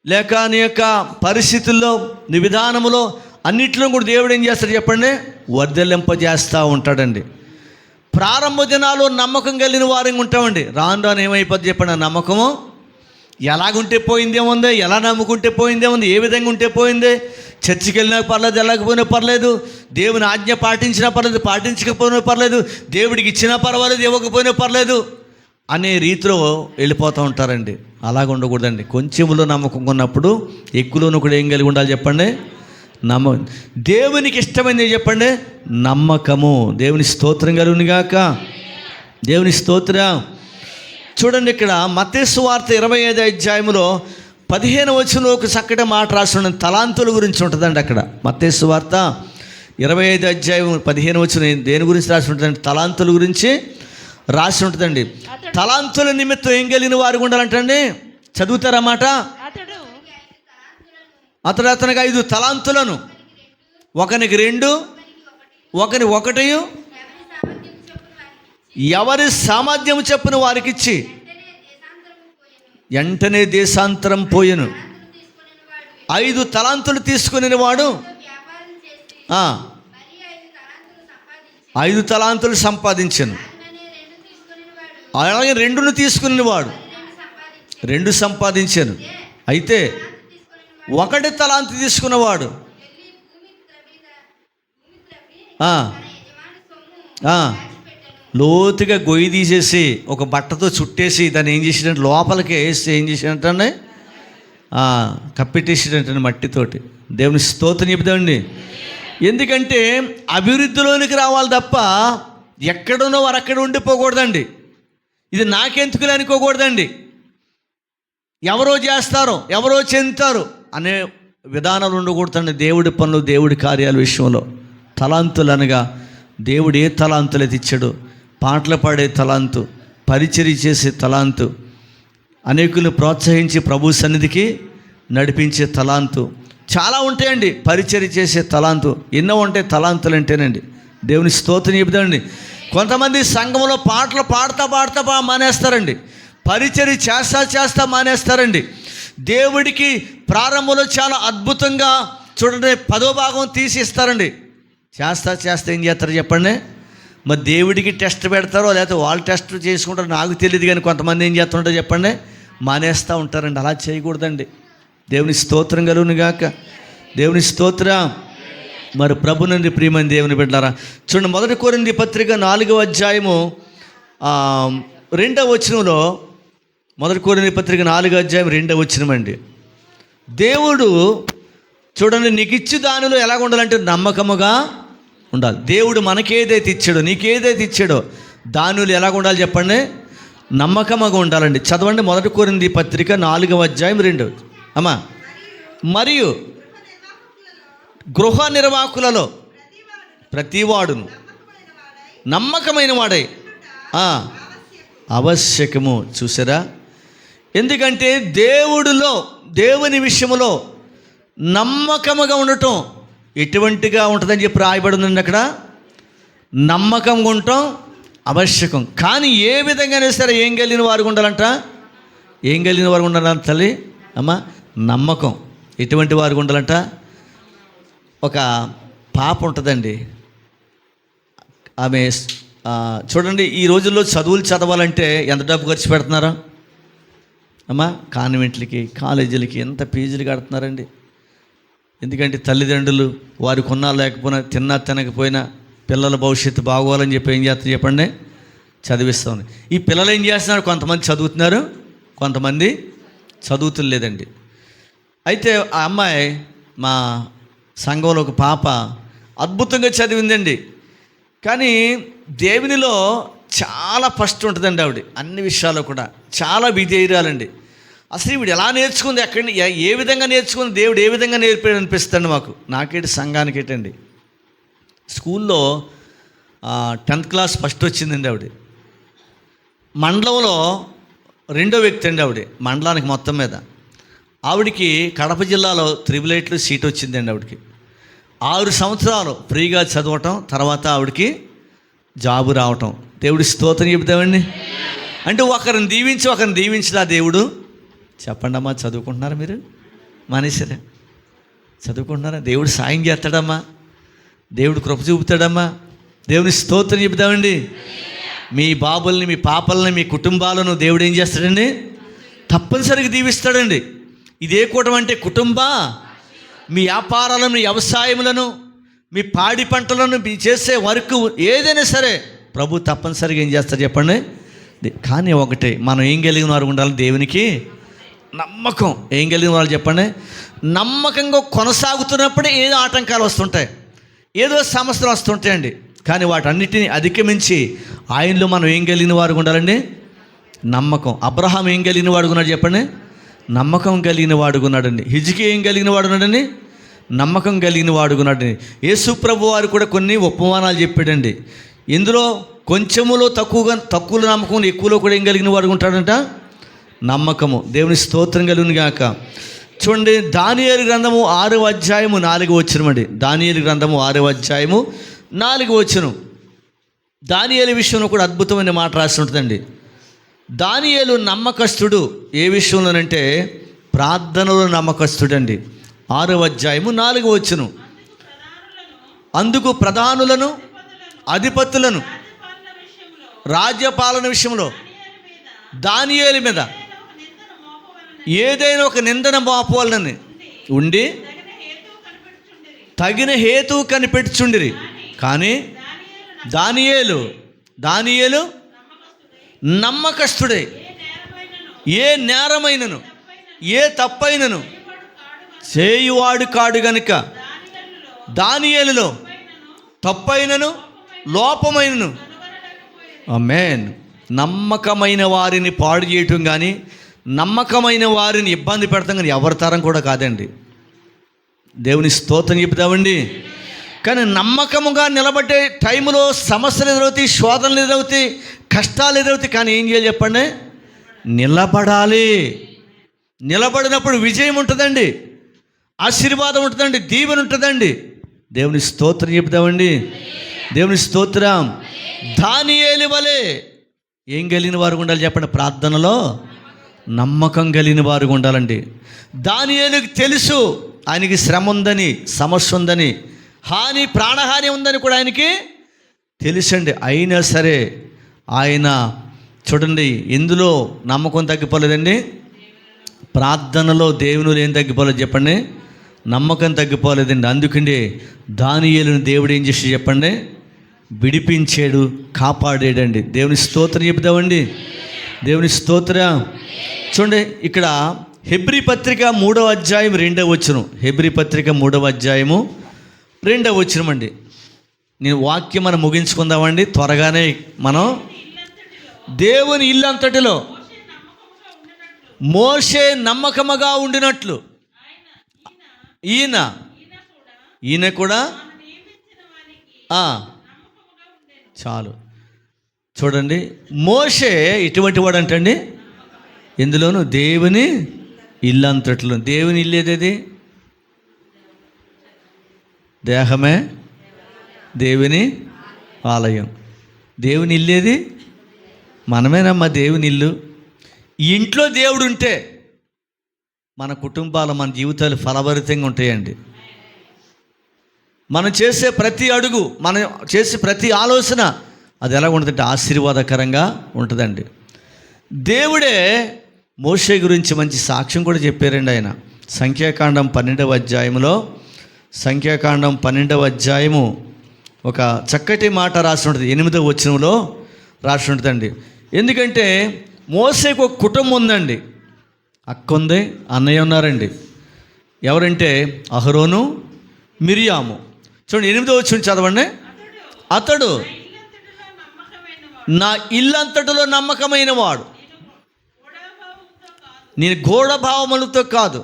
Speaker 1: లేక నీ యొక్క పరిస్థితుల్లో, నీ విధానములో అన్నింటిలో కూడా దేవుడు ఏం చేస్తాడు చెప్పండి? వర్ధలింపజేస్తూ ఉంటాడండి. ప్రారంభ దినాలు నమ్మకం కలిగిన వారిని ఉంటామండి. రాను రాను ఏమైపోద్ది చెప్పండి? ఆ నమ్మకము ఎలాగుంటే పోయిందేముంది, ఎలా నమ్ముకుంటే పోయిందేముంది, ఏ విధంగా ఉంటే పోయింది. చర్చికి వెళ్ళినా పర్లేదు, వెళ్ళకపోయినా పర్లేదు, దేవుని ఆజ్ఞ పాటించినా పర్లేదు, పాటించకపోయినా పర్లేదు, దేవుడికి ఇచ్చినా పర్వాలేదు, ఇవ్వకపోయినా పర్లేదు అనే రీతిలో వెళ్ళిపోతూ ఉంటారండి. అలాగ ఉండకూడదండి. కొంచెంలో నమ్మకం ఉన్నప్పుడు ఎక్కువలోనూ కూడా ఏం కలిగి ఉండాలి చెప్పండి? దేవునికి ఇష్టమైనది చెప్పండి? నమ్మకము. దేవుని స్తోత్రం కలుగునుగాక. దేవుని స్తోత్రం. చూడండి, ఇక్కడ మత్తయి సువార్త 25వ అధ్యాయంలో 15వ వచనంలో ఒక చక్కటి మాట రాసి ఉంటుంది. తలాంతుల గురించి ఉంటుందండి. అక్కడ మత్తయి సువార్త 25వ అధ్యాయం 15వ వచనం దేని గురించి రాసి ఉంటుందండి? తలాంతుల గురించి రాసి ఉంటుందండి. తలాంతుల నిమిత్తం ఏం కలిగిన వారు ఉండాలంటండి? చదువుతారన్నమాట. అతనికి 5 తలాంతులను, ఒకనికి 2, ఒకని 1, ఎవరి సామర్థ్యం చెప్పున వారికి ఇచ్చి వెంటనే దేశాంతరం పోయెను. 5 తలాంతులు తీసుకుని వాడు 5 తలాంతులు సంపాదించాను. అలాగే 2ను తీసుకుని వాడు 2 సంపాదించాను. అయితే 1 తలాంతు తీసుకున్నవాడు లోతుగా గొయ్యి తీసేసి ఒక బట్టతో చుట్టేసి దాన్ని ఏం చేసినట్టు లోపలికి వేసి ఏం చేసినట్టండి? కప్పెట్టేసినట్టండి మట్టితోటి. దేవుని స్తోత్రం చెబుతామండి. ఎందుకంటే అభివృద్ధిలోనికి రావాలి తప్ప ఎక్కడున్నో వారు అక్కడ ఉండిపోకూడదండి. ఇది నాకెందుకులే అనుకోకూడదండి. ఎవరో చేస్తారో, ఎవరో చెందుతారు అనే విధానాలు ఉండకూడదండి. దేవుడి పనులు, దేవుడి కార్యాల విషయంలో తలాంతులు అనగా దేవుడు ఏ తలాంతులు అయితే ఇచ్చాడు? పాటలు పాడే తలాంతు, పరిచర్య చేసే తలాంతు, అనేకులను ప్రోత్సహించి ప్రభు సన్నిధికి నడిపించే తలాంతు, చాలా ఉంటాయండి. పరిచర్య చేసే తలాంతు ఎన్నో ఉంటాయి. తలాంతులు అంటేనండి. దేవుని స్తోత్రం చెబుతామండి. కొంతమంది సంఘంలో పాటలు పాడుతా మానేస్తారండి. పరిచర్య చేస్తా మానేస్తారండి. దేవుడికి ప్రారంభంలో చాలా అద్భుతంగా చూడండి 10వ భాగం తీసి ఇస్తారండి. చేస్తా ఏం చేస్తారు చెప్పండి? మరి దేవుడికి టెస్ట్ పెడతారో లేకపోతే వాళ్ళు టెస్ట్ చేసుకుంటారో నాకు తెలియదు, కానీ కొంతమంది ఏం చేస్తుంటారో చెప్పండి? మానేస్తూ ఉంటారండి. అలా చేయకూడదండి. దేవుని స్తోత్రం కలుగునుగాక. దేవుని స్తోత్రం. మరి ప్రభు నుండి ప్రియమైన దేవుని బిడ్డలారా, చూడండి 1 కొరింథీ పత్రిక 4వ అధ్యాయము 2వ వచనంలో, 1 కొరింథీ పత్రిక 4వ అధ్యాయం 2వ వచనం అండి. దేవుడు చూడండి నీకు ఇచ్చి దానిలో ఎలాగ ఉండాలంటే నమ్మకముగా ఉండాలి. దేవుడు మనకేదైతే ఇచ్చాడో, నీకేదైతే ఇచ్చాడో దానిలో ఎలాగ ఉండాలి చెప్పండి? నమ్మకముగా ఉండాలండి. చదవండి 1 కొరింథీ పత్రిక 4వ అధ్యాయం 2. అమ్మా, మరియు గృహ నిర్వాహకులలో ప్రతివాడును నమ్మకమైన వాడై ఆవశ్యకము. చూసారా? ఎందుకంటే దేవుని విషయంలో నమ్మకముగా ఉండటం ఎటువంటిగా ఉంటుందని చెప్పి రాయబడి ఉందండి. అక్కడ నమ్మకంగా ఉండటం ఆవశ్యకం. కానీ ఏ విధంగానే సరే ఏం కలిగిన వారు ఉండాలంట? ఏం కలిగిన వారు ఉండాలంట తల్లి? అమ్మ, నమ్మకం. ఎటువంటి వారు ఉండాలంట? ఒక పాప ఉంటుందండి. ఆమె చూడండి, ఈ రోజుల్లో చదువులు చదవాలంటే ఎంత డబ్బు ఖర్చు పెడుతున్నారా అమ్మా? కాన్వెంట్లకి, కాలేజీలకి ఎంత ఫీజులు కడుతున్నారండి. ఎందుకంటే తల్లిదండ్రులు వారి కొన్నా లేకపోయినా తిన్నా తినకపోయినా పిల్లల భవిష్యత్తు బాగోవాలని చెప్పి ఏం చేస్తారు చెప్పండి, చదివిస్తామని. ఈ పిల్లలు ఏం చేస్తున్నారు, కొంతమంది చదువుతున్నారు, కొంతమంది చదువుతులేదండి. అయితే ఆ అమ్మాయి మా సంఘంలో ఒక పాప అద్భుతంగా చదివిందండి. కానీ దేవునిలో చాలా ఫస్ట్ ఉంటుందండి ఆవిడ, అన్ని విషయాల్లో కూడా చాలా విధేయురాలండి. అసలు ఈవిడ ఎలా నేర్చుకుంది, ఎక్కడి ఏ విధంగా నేర్చుకుంది, దేవుడు ఏ విధంగా నేర్పాడు అనిపిస్తుంది మాకు. నాకేంటి సంఘానికి ఏంటండి, స్కూల్లో 10th క్లాస్ ఫస్ట్ వచ్చిందండి ఆవిడ. మండలంలో 2వ వ్యక్తి అండి ఆవిడ, మండలానికి మొత్తం మీద. ఆవిడికి కడప జిల్లాలో 888 సీట్ వచ్చిందండి ఆవిడకి. 6 సంవత్సరాలు ఫ్రీగా చదవటం, తర్వాత ఆవిడకి జాబు రావటం. దేవుడి స్తోత్రం చెబుతామండి. అంటే ఒకరిని దీవించలా దేవుడు. చెప్పండి అమ్మా, చదువుకుంటున్నారా మీరు? మనిషిరా చదువుకుంటున్నారా? దేవుడు సాయం చేస్తాడమ్మా, దేవుడు కృప చూపుతాడమ్మా. దేవుని స్తోత్రం చెబుతామండి. మీ బాబుల్ని, మీ పాపల్ని, మీ కుటుంబాలను దేవుడు ఏం చేస్తాడండి, తప్పనిసరిగా దీవిస్తాడండి. ఇదే కూటమి అంటే కుటుంబ, మీ వ్యాపారాలను, మీ వ్యవసాయములను, మీ పాడి పంటలను, మీ చేసే వర్క్ ఏదైనా సరే ప్రభు తప్పనిసరిగా ఏం చేస్తారు చెప్పండి. కానీ ఒకటే, మనం ఏం కలిగిన వారు ఉండాలి, దేవునికి నమ్మకం. ఏం కలిగిన వాళ్ళు చెప్పండి, నమ్మకంగా కొనసాగుతున్నప్పుడే ఏదో ఆటంకాలు వస్తుంటాయి, ఏదో సమస్యలు వస్తుంటాయండి. కానీ వాటన్నిటిని అధిగమించి ఆయనలో మనం ఏం కలిగిన వారు ఉండాలండి, నమ్మకం. అబ్రహాం ఏం కలిగిన వాడుకున్నాడు చెప్పండి, నమ్మకం కలిగిన వాడుకున్నాడండి. హిజ్కియా ఏం కలిగిన వాడుకున్నాడండి, నమ్మకం కలిగిన వాడుకున్నాడండి. యేసు ప్రభు వారు కూడా కొన్ని ఉపమానాలు చెప్పాడండి. ఇందులో కొంచెములో తక్కువ నమ్మకం, ఎక్కువలో కూడా ఏం కలిగిన వాడు ఉంటాడంట, నమ్మకము. దేవుని స్తోత్రం కలుగును గాక. చూడండి, దానియేలు గ్రంథము 6వ అధ్యాయము 4వ వచనం అండి. దానియేలు గ్రంథము 6వ అధ్యాయము 4వ వచనం. దానియేలు విషయంలో కూడా అద్భుతమైన మాట రాసి ఉంటుందండి. దానియేలు నమ్మకస్తుడు ఏ విషయంలోనంటే ప్రార్థనలో నమ్మకస్తుడండి. 6వ అధ్యాయము 4వ వచనం. అందుకు ప్రధానులను, అధిపతులను, రాజ్యపాలన విషయంలో దానియేలు మీద ఏదైనా ఒక నిందన మోపవాలని ఉండి తగిన హేతువు కనిపెట్టుచుండిరి. కానీ దానియేలు నమ్మకస్తుడే, ఏ నేరమైనను ఏ తప్పైనను చేయువాడు కాడు గనుక దానియేలులో తప్పైనను లోపమైనను. ఆమేన్. నమ్మకమైన వారిని పాడు చేయటం కానీ, నమ్మకమైన వారిని ఇబ్బంది పెడతాం కానీ ఎవరి తరం కూడా కాదండి. దేవుని స్తోత్రం చెప్తామండి. కానీ నమ్మకముగా నిలబడే టైంలో సమస్యలు ఎదురవుతాయి, శోధనలు ఎదురవుతాయి, కష్టాలు ఎదురవుతాయి. కానీ ఏం చేయాలి చెప్పండి, నిలబడాలి. నిలబడినప్పుడు విజయం ఉంటుందండి, ఆశీర్వాదం ఉంటుందండి, దీవెన ఉంటుందండి. దేవుని స్తోత్రం చెప్తామండి. దేవుని స్తోత్రం. దానియేలు వలె ఏం కలిగిన వారు ఉండాలి చెప్పండి, ప్రార్థనలో నమ్మకం కలిగిన వారు ఉండాలండి. దానియేలుకి తెలుసు ఆయనకి శ్రమ ఉందని, సమస్య ఉందని, ప్రాణహాని ఉందని కూడా ఆయనకి తెలుసండి. అయినా సరే ఆయన చూడండి, ఎందులో నమ్మకం తగ్గిపోలేదండి, ప్రార్థనలో దేవునిలో ఏం తగ్గిపోలేదు చెప్పండి, నమ్మకం తగ్గిపోలేదండి. అందుకండి దానియేలును దేవుడు ఏం చేసి చెప్పండి, విడిపించాడు, కాపాడాడండి. దేవుని స్తోత్రం చెప్తామండి. దేవుని స్తోత్రం. చూడండి, ఇక్కడ హెబ్రీ పత్రిక 3వ అధ్యాయం 2వ వచనం. హెబ్రీ పత్రిక 3వ అధ్యాయము 2వ వచనం అండి. నేను వాక్యం మనం ముగించుకుందామండి త్వరగానే. మనం దేవుని ఇల్లంతటిలో మోషే నమ్మకముగా ఉండినట్లు ఈయన కూడా చాలు. చూడండి, మోషే ఇటువంటి వాడు అంటండి, ఎందులోనూ దేవుని ఇల్లంతట్లో. దేవుని ఇల్లు ఏదేది, దేహమే దేవుని ఆలయం. దేవుని ఇల్లేది మనమేనమ్మా దేవుని ఇల్లు. ఇంట్లో దేవుడు ఉంటే మన కుటుంబాలు, మన జీవితాలు ఫలభరితంగా ఉంటాయండి. మనం చేసే ప్రతి అడుగు, మనం చేసే ప్రతి ఆలోచన అది ఎలా ఉంటుందంటే ఆశీర్వాదకరంగా ఉంటుందండి. దేవుడే మోషే గురించి మంచి సాక్ష్యం కూడా చెప్పారండి. ఆయన సంఖ్యాకాండం 12వ అధ్యాయంలో సంఖ్యాకాండం 12వ అధ్యాయము ఒక చక్కటి మాట రాసి ఉంటుంది. 8వ వచనంలో రాసి ఉంటుందండి. ఎందుకంటే మోసేకు ఒక కుటుంబం ఉందండి. అక్క ఉంది, అన్నయ్య ఉన్నారండి. ఎవరంటే అహరోను, మిరియాము. చూడండి 8వ వచనం చదవండి. అతడు నా ఇల్లంతటిలో నమ్మకమైన వాడు, నేను గూఢభావములతో కాదు,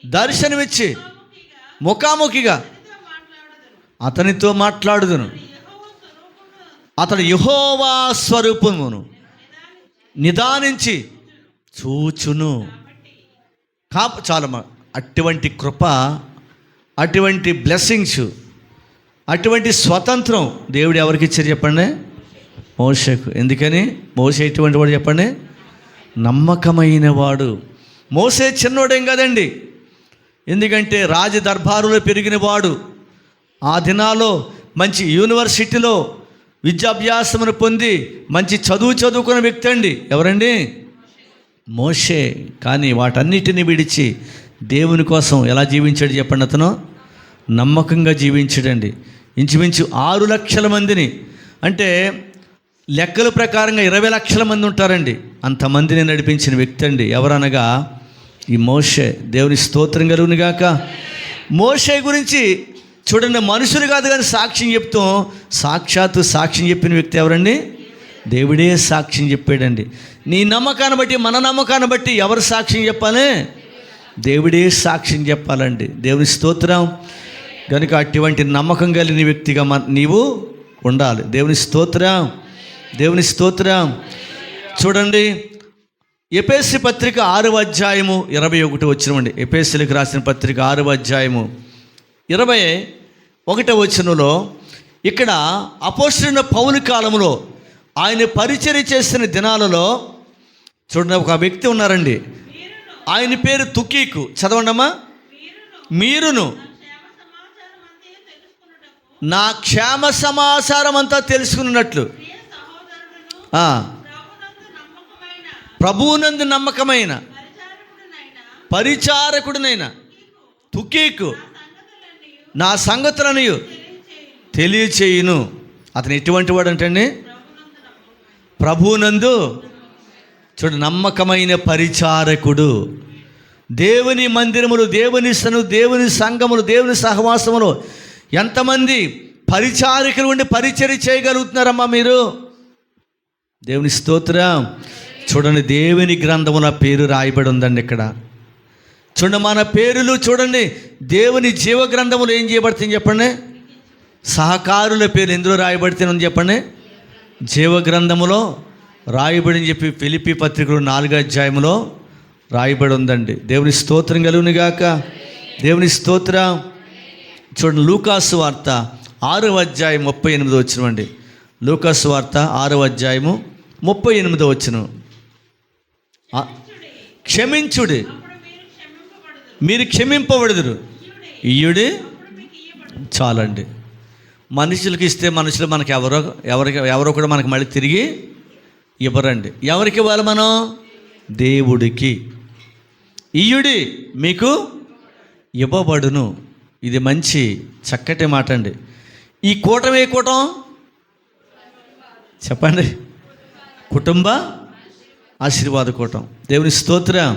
Speaker 1: దర్శనమిచ్చి ముఖాముఖిగా అతనితో మాట్లాడుదును. అతడు యెహోవా స్వరూపమును నిదానించి చూచును. చాలా అటువంటి కృప, అటువంటి బ్లెస్సింగ్స్, అటువంటి స్వతంత్రం దేవుడు ఎవరికి ఇచ్చారు చెప్పండి? మోషేకు. ఎందుకని? మోషే ఎటువంటి వాడు చెప్పండి? నమ్మకమైన వాడు. మోషే చిన్నోడేం కదండి. ఎందుకంటే రాజ దర్బారులో పెరిగిన వాడు, ఆ దినాల్లో మంచి యూనివర్సిటీలో విద్యాభ్యాసమును పొంది మంచి చదువుకున్న వ్యక్తి అండి. ఎవరండి? మోషే. కానీ వాటన్నిటిని విడిచి దేవుని కోసం ఎలా జీవించాడు చెప్పండి? అతను నమ్మకంగా జీవించాడండి. ఇంచుమించు 6 లక్షల మందిని, అంటే లెక్కల ప్రకారంగా 20 లక్షల మంది ఉంటారండి, అంతమందిని నడిపించిన వ్యక్తి అండి. ఎవరనగా ఈ మోషే. దేవుని స్తోత్రం కలుగును గాక. మోషే గురించి చూడండి, మనుషులు కాదు కానీ సాక్ష్యం చెప్తాం. సాక్షాత్తు సాక్ష్యం చెప్పిన వ్యక్తి ఎవరండి? దేవుడే సాక్ష్యం చెప్పాడండి. నీ నమ్మకాన్ని బట్టి, మన నమ్మకాన్ని బట్టి ఎవరు సాక్ష్యం చెప్పాలి? దేవుడే సాక్ష్యం చెప్పాలండి. దేవుని స్తోత్రం. కనుక అటువంటి నమ్మకం కలిగిన వ్యక్తిగా నీవు ఉండాలి. దేవుని స్తోత్రం, దేవుని స్తోత్రం. చూడండి ఎఫెసీ పత్రిక 6వ అధ్యాయము 21 వచనమండి. ఎఫెసీలకు రాసిన పత్రిక 6వ అధ్యాయము 21వ వచనంలో ఇక్కడ అపోస్తలుడైన పౌలు కాలంలో ఆయన పరిచర్య చేసిన దినాలలో చూడండి, ఒక వ్యక్తి ఉన్నారండి. ఆయన పేరు తుకీకు. చదవండమ్మా. మీరును నా క్షేమ సమాచారం అంతా తెలుసుకున్నట్లు ప్రభువునందు నమ్మకమైన పరిచారకుడినైన తుకీకు నా సంగతులను తెలియచేయును. అతను ఎటువంటి వాడు అంటే ప్రభువునందు చూడు నమ్మకమైన పరిచారకుడు. దేవుని మందిరములు, దేవుని దేవుని సంఘములు, దేవుని సహవాసములు ఎంతమంది పరిచారకులు ఉండి పరిచర్య చేయగలుగుతున్నారమ్మా మీరు? దేవుని స్తోత్రం. చూడండి, దేవుని గ్రంథముల పేరు రాయబడి ఉందండి ఇక్కడ. చూడండి, మన పేరులు చూడండి, దేవుని జీవ గ్రంథములు ఏం చేయబడుతుంది చెప్పండి? సహకారుల పేరు ఎందులో రాయబడుతుంది చెప్పండి? జీవ గ్రంథములో రాయబడి చెప్పి ఫిలిప్పీ పత్రికలు 4వ అధ్యాయంలో రాయబడి ఉందండి. దేవుని స్తోత్రం కలుగును గాక. దేవుని స్తోత్రం. చూడండి, లూకాసు వార్త 6వ అధ్యాయం 38వ వచనం అండి. లూకాసు వార్త 6వ అధ్యాయము 38వ వచనం. క్షమించుడి, మీరు క్షమింపబడుదురు. ఇయ్యుడి. చాలండి. మనుషులకి ఇస్తే మనుషులు మనకి ఎవరో కూడా మనకి మళ్ళీ తిరిగి ఇవ్వరండి. ఎవరికి ఇవ్వాలి మనం? దేవుడికి. ఇయ్యుడి, మీకు ఇవ్వబడును. ఇది మంచి చక్కటి మాట అండి. ఈ కూటమి ఏ కూటం చెప్పండి? కుటుంబ ఆశీర్వాద కూటం. దేవుని స్తోత్రం.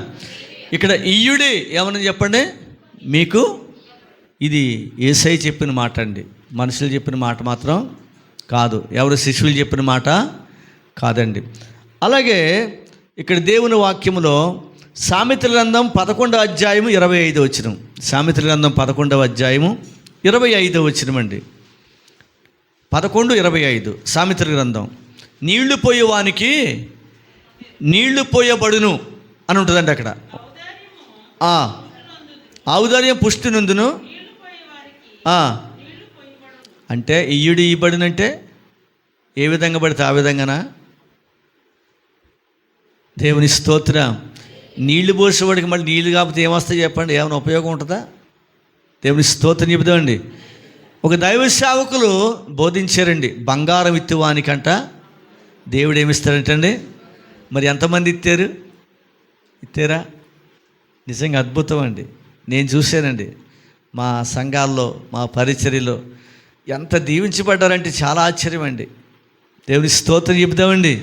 Speaker 1: ఇక్కడ ఇయ్యుడి ఏమని చెప్పండి? మీకు. ఇది యేసయ్య చెప్పిన మాట అండి. మనుషులు చెప్పిన మాట మాత్రం కాదు, ఎవరు శిష్యులు చెప్పిన మాట కాదండి. అలాగే ఇక్కడ దేవుని వాక్యములో సామెతల గ్రంథం 11వ అధ్యాయము 25వ వచనం. సామెతల గ్రంథం 11వ అధ్యాయము 25వ వచనం అండి. 11:25 సామెతల గ్రంథం. నీళ్లు పోయేవానికి నీళ్లు పోయబడును అని ఉంటుందండి అక్కడ. ఔదార్యం పుష్టి నందును. అంటే ఇయ్యుడు ఇవ్వబడినంటే ఏ విధంగా పడితే ఆ విధంగానా? దేవుని స్తోత్రం. నీళ్లు పోసేవాడికి మళ్ళీ నీళ్ళు కాకపోతే ఏమొస్తాయి చెప్పండి? ఏమైనా ఉపయోగం ఉంటుందా? దేవుని స్తోత్రం చెబుతామండి. ఒక దైవ సేవకులు బోధించారండి, బంగారం ఇత్తువానికంట దేవుడు ఏమిస్తాడంటండి. మరి ఎంతమంది ఇత్తారా? నిజంగా అద్భుతం అండి. నేను చూశానండి. మా సంఘాల్లో, మా పరిచర్యలో ఎంత దీవించబడ్డారంటే చాలా ఆశ్చర్యం అండి. దేవుని స్తోత్రం చెబుతామండి.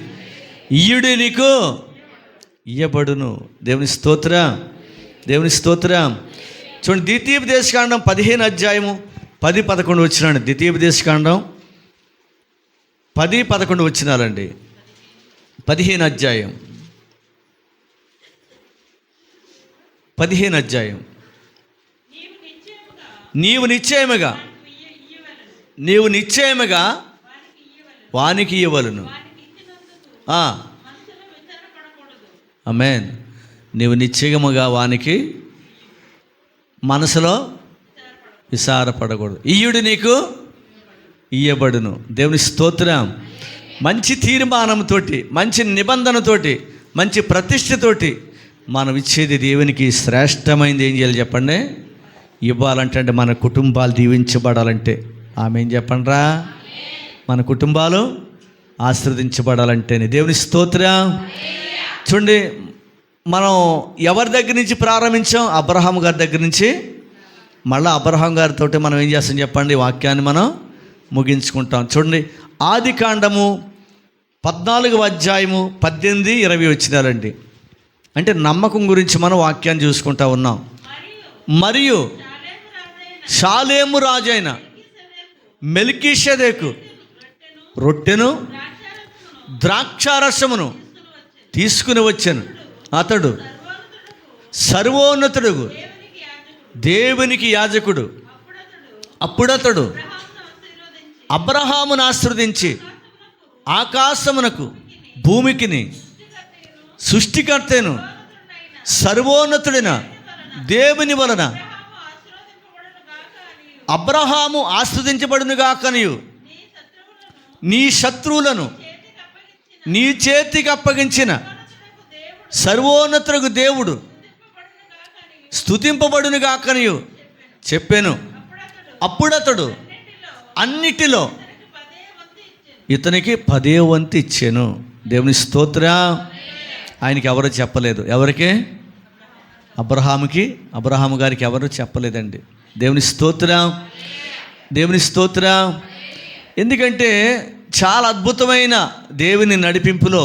Speaker 1: ఇయ్యుడే నీకు ఇయ్యబడును. దేవుని స్తోత్రం, దేవుని స్తోత్రం. చూడండి, ద్వితీయోపదేశకాండం 15 అధ్యాయము 10-11 వచ్చినాడు. ద్వితీయోపదేశకాండం 10-11 వచ్చినాలండి. 15 అధ్యాయం 15 అధ్యాయం. నీవు నిశ్చయముగా వానికి ఇయ్యవలను. ఆమేన్. నీవు నిశ్చయముగా వానికి మనసులో విసారపడకూడదు. ఇయ్యుడు నీకు ఇయ్యబడును. దేవుని స్తోత్రం. మంచి తీర్మానంతోటి, మంచి నిబంధనతోటి, మంచి ప్రతిష్టతోటి మనం ఇచ్చేది దేవునికి శ్రేష్టమైనది. ఏం చేయాలి చెప్పండి? ఇవ్వాలంటే మన కుటుంబాలు దీవించబడాలంటే ఆమె ఏం చెప్పండిరా, మన కుటుంబాలు ఆశీర్వదించబడాలంటేనే. దేవుని స్తోత్రం. చూడండి, మనం ఎవరి దగ్గర నుంచి ప్రారంభించాం? అబ్రహాం గారి దగ్గర నుంచి. మళ్ళీ అబ్రహాం గారితో మనం ఏం చేస్తాం చెప్పండి? వాక్యాన్ని మనం ముగించుకుంటాం. చూడండి, ఆదికాండము 14వ అధ్యాయము 18-20 వచ్చినారండి. అంటే నమ్మకం గురించి మనం వాక్యాన్ని చూసుకుంటా ఉన్నాం. మరియు షాలేము రాజైన మెల్కీషెదెకు రొట్టెను ద్రాక్షారసమును తీసుకుని వచ్చాను. అతడు సర్వోన్నతుడు, దేవునికి యాజకుడు. అప్పుడతడు అబ్రహామును ఆశీర్వదించి ఆకాశమునకు భూమికిని సృష్టికర్తను సర్వోన్నతుడైన దేవుని వలన అబ్రహాము ఆశీర్వదించబడునుగాకనియు నీ శత్రువులను నీ చేతికి అప్పగించిన సర్వోన్నతులకు దేవుడు స్తుతింపబడునుగాకనియు చెప్పాను. అప్పుడతడు అన్నిటిలో ఇతనికి 10వ వంతు ఇచ్చాను. దేవుని స్తోత్రం. ఆయనకి ఎవరు చెప్పలేదు. ఎవరికి? అబ్రహాము గారికి ఎవరు చెప్పలేదండి. దేవుని స్తోత్రం, దేవుని స్తోత్రం. ఎందుకంటే చాలా అద్భుతమైన దేవుని నడిపింపులో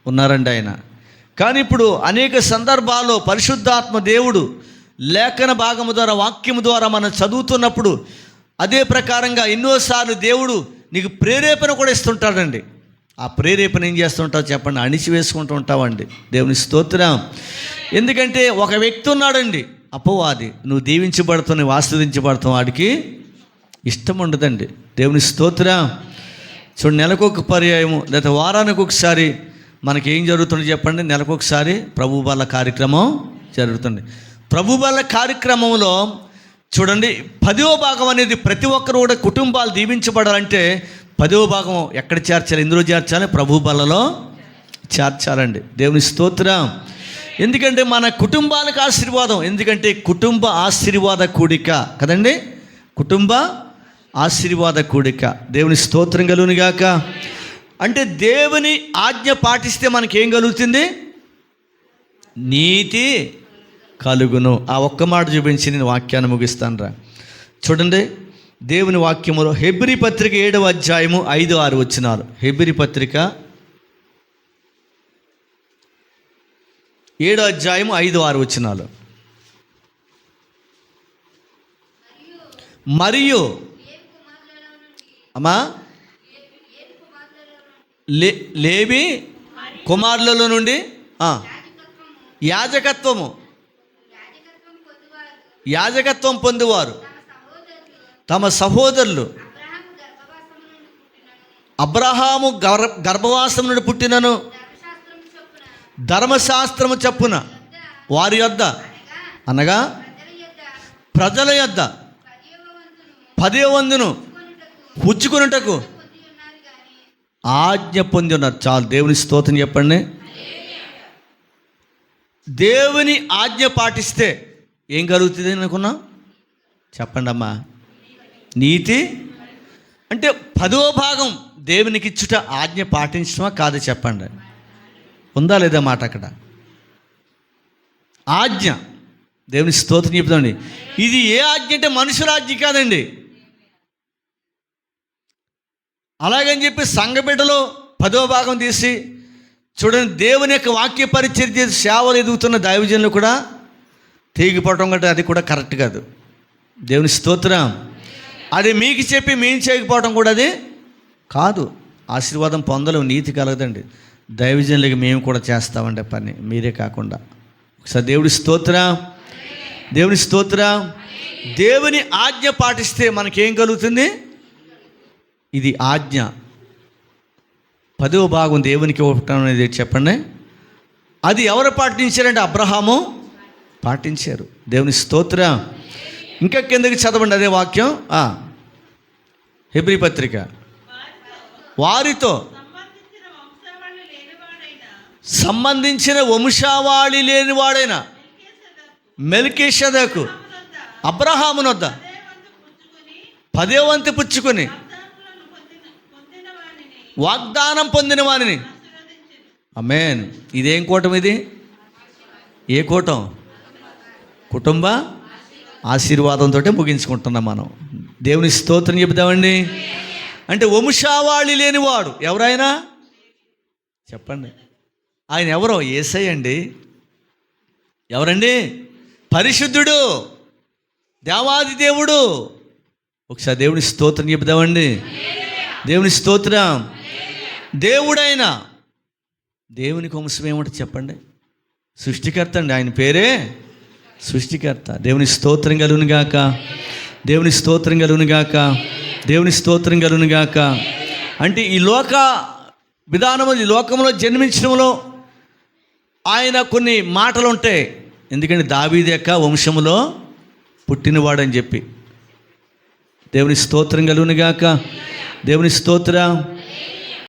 Speaker 1: ఉన్నారండి ఆయన. కానీ ఇప్పుడు అనేక సందర్భాల్లో పరిశుద్ధాత్మ దేవుడు లేఖన భాగము ద్వారా, వాక్యము ద్వారా మనం చదువుతున్నప్పుడు అదే ప్రకారంగా ఎన్నోసార్లు దేవుడు నీకు ప్రేరేపణ కూడా ఇస్తుంటాడండి. ఆ ప్రేరేపణ ఏం చేస్తుంటావు చెప్పండి? అణిచివేసుకుంటూ ఉంటావండి. దేవుని స్తోత్రం. ఎందుకంటే ఒక వ్యక్తి ఉన్నాడండి, అపవాది. నువ్వు దీవించబడుతావు, నువ్వు ఆస్వాదించబడతావు, వాడికి ఇష్టం ఉండదండి. దేవుని స్తోత్రం. చూడండి, నెలకొక పర్యాయము లేదా వారానికి ఒకసారి మనకి ఏం జరుగుతుంది చెప్పండి? నెలకొకసారి ప్రభు బల్ల కార్యక్రమం జరుగుతుంది. ప్రభు బల్ల కార్యక్రమంలో చూడండి, 10వ భాగం అనేది ప్రతి ఒక్కరు కూడా కుటుంబాలు దీవించబడాలంటే 10వ భాగం ఎక్కడ చేర్చాలి? ఎందులో చేర్చాలి? ప్రభు బల్లలో చేర్చాలండి. దేవుని స్తోత్రం. ఎందుకంటే మన కుటుంబానికి ఆశీర్వాదం. ఎందుకంటే కుటుంబ ఆశీర్వాద కూడిక కదండి, కుటుంబ ఆశీర్వాద కూడిక. దేవుని స్తోత్రం కలుగునుగాక. అంటే దేవుని ఆజ్ఞ పాటిస్తే మనకేం కలుగుతుంది? నీతి కలుగును. ఆ ఒక్క మాట చూపించి నేను వాక్యాన్ని ముగిస్తాను రా. చూడండి, దేవుని వాక్యములో హెబ్రీ పత్రిక 7వ అధ్యాయము 5-6 వచనాలు. హెబ్రీ పత్రిక 7వ అధ్యాయము 5-6 వచనాలు. మరియు అమ్మా లేవి కుమారులలో నుండి యాజకత్వం పొందువారు తమ సహోదరులు అబ్రహాము గర్భవాసం నుండి పుట్టినను ధర్మశాస్త్రము చప్పున వారి యొద్ద అనగా ప్రజల యొద్ద 10వ వంతును పుచ్చుకొనుటకు ఆజ్ఞ పొంది ఉన్నారు. చాలు. దేవుని స్తోత్రం చెప్పండి. దేవుని ఆజ్ఞ పాటిస్తే ఏం కలుగుతుంది అనుకున్నా చెప్పండి అమ్మా? నీతి. అంటే 10వ భాగం దేవునికి ఇచ్చుట ఆజ్ఞ పాటించడమా కాదు చెప్పండి? ఉందా లేదా మాట అక్కడ? ఆజ్ఞ దేవుని స్తోత్రం చెప్తామండి. ఇది ఏ ఆజ్ఞ అంటే మనుషుల ఆజ్ఞ కాదండి. అలాగని చెప్పి సంఘబిడ్డలో 10వ భాగం తీసి చూడండి, దేవుని యొక్క వాక్య పరిచర్య చేసి సేవలు ఎదుగుతున్న దైవజనులు కూడా తీగిపోవటం కంటే అది కూడా కరెక్ట్ కాదు. దేవుని స్తోత్రం. అది మీకు చెప్పి మేము చేయకపోవడం కూడా అది కాదు. ఆశీర్వాదం పొందలేము, నీతి కలగదండి. దైవజనులకి మేము కూడా చేస్తామండి పని, మీరే కాకుండా. ఒకసారి దేవుడి స్తోత్రం, దేవుని స్తోత్రం. దేవుని ఆజ్ఞ పాటిస్తే మనకేం కలుగుతుంది? ఇది ఆజ్ఞ. 10వ భాగం దేవునికి ఇవ్వటం అనేది చెప్పండి. అది ఎవరు పాటించారంటే అబ్రహాము పాటించారు. దేవుని స్తోత్రం. ఇంకా కిందకి చదవండి అదే వాక్యం. హెబ్రీ పత్రిక. వారితో సంబంధించిన వంశావళి లేనివాడైన మెల్కీషెదెకు అబ్రహామునొద్ద 10వ వంతు పుచ్చుకొని వాగ్దానం పొందిన వారిని. ఆమేన్. ఇదేం కూటం? ఇది ఏ కూటం? కుటుంబ ఆశీర్వాదంతో ముగించుకుంటున్నాం మనం. దేవుని స్తోత్రం చెబుతామండి. అంటే వంశావళి లేనివాడు ఎవరైనా చెప్పండి. ఆయన ఎవరో? యేసయ్య అండి. ఎవరండి? పరిశుద్ధుడు, దేవాది దేవుడు. ఒకసారి దేవుని స్తోత్రం చెబుతామండి. దేవుని స్తోత్రం. దేవుడైన దేవునికి వంశం ఏమంటే చెప్పండి? సృష్టికర్త అండి. ఆయన పేరే సృష్టికర్త. దేవుని స్తోత్రం కలుగును గాక, దేవుని స్తోత్రం కలుగును గాక, దేవుని స్తోత్రం కలుగును గాక. అంటే ఈ లోక విధానము, ఈ లోకంలో జన్మించడంలో ఆయన కొన్ని మాటలు ఉంటాయి. ఎందుకంటే దావీదు యొక్క వంశములో పుట్టినవాడని చెప్పి. దేవుని స్తోత్రం కలుగును గాక, దేవుని స్తోత్రం.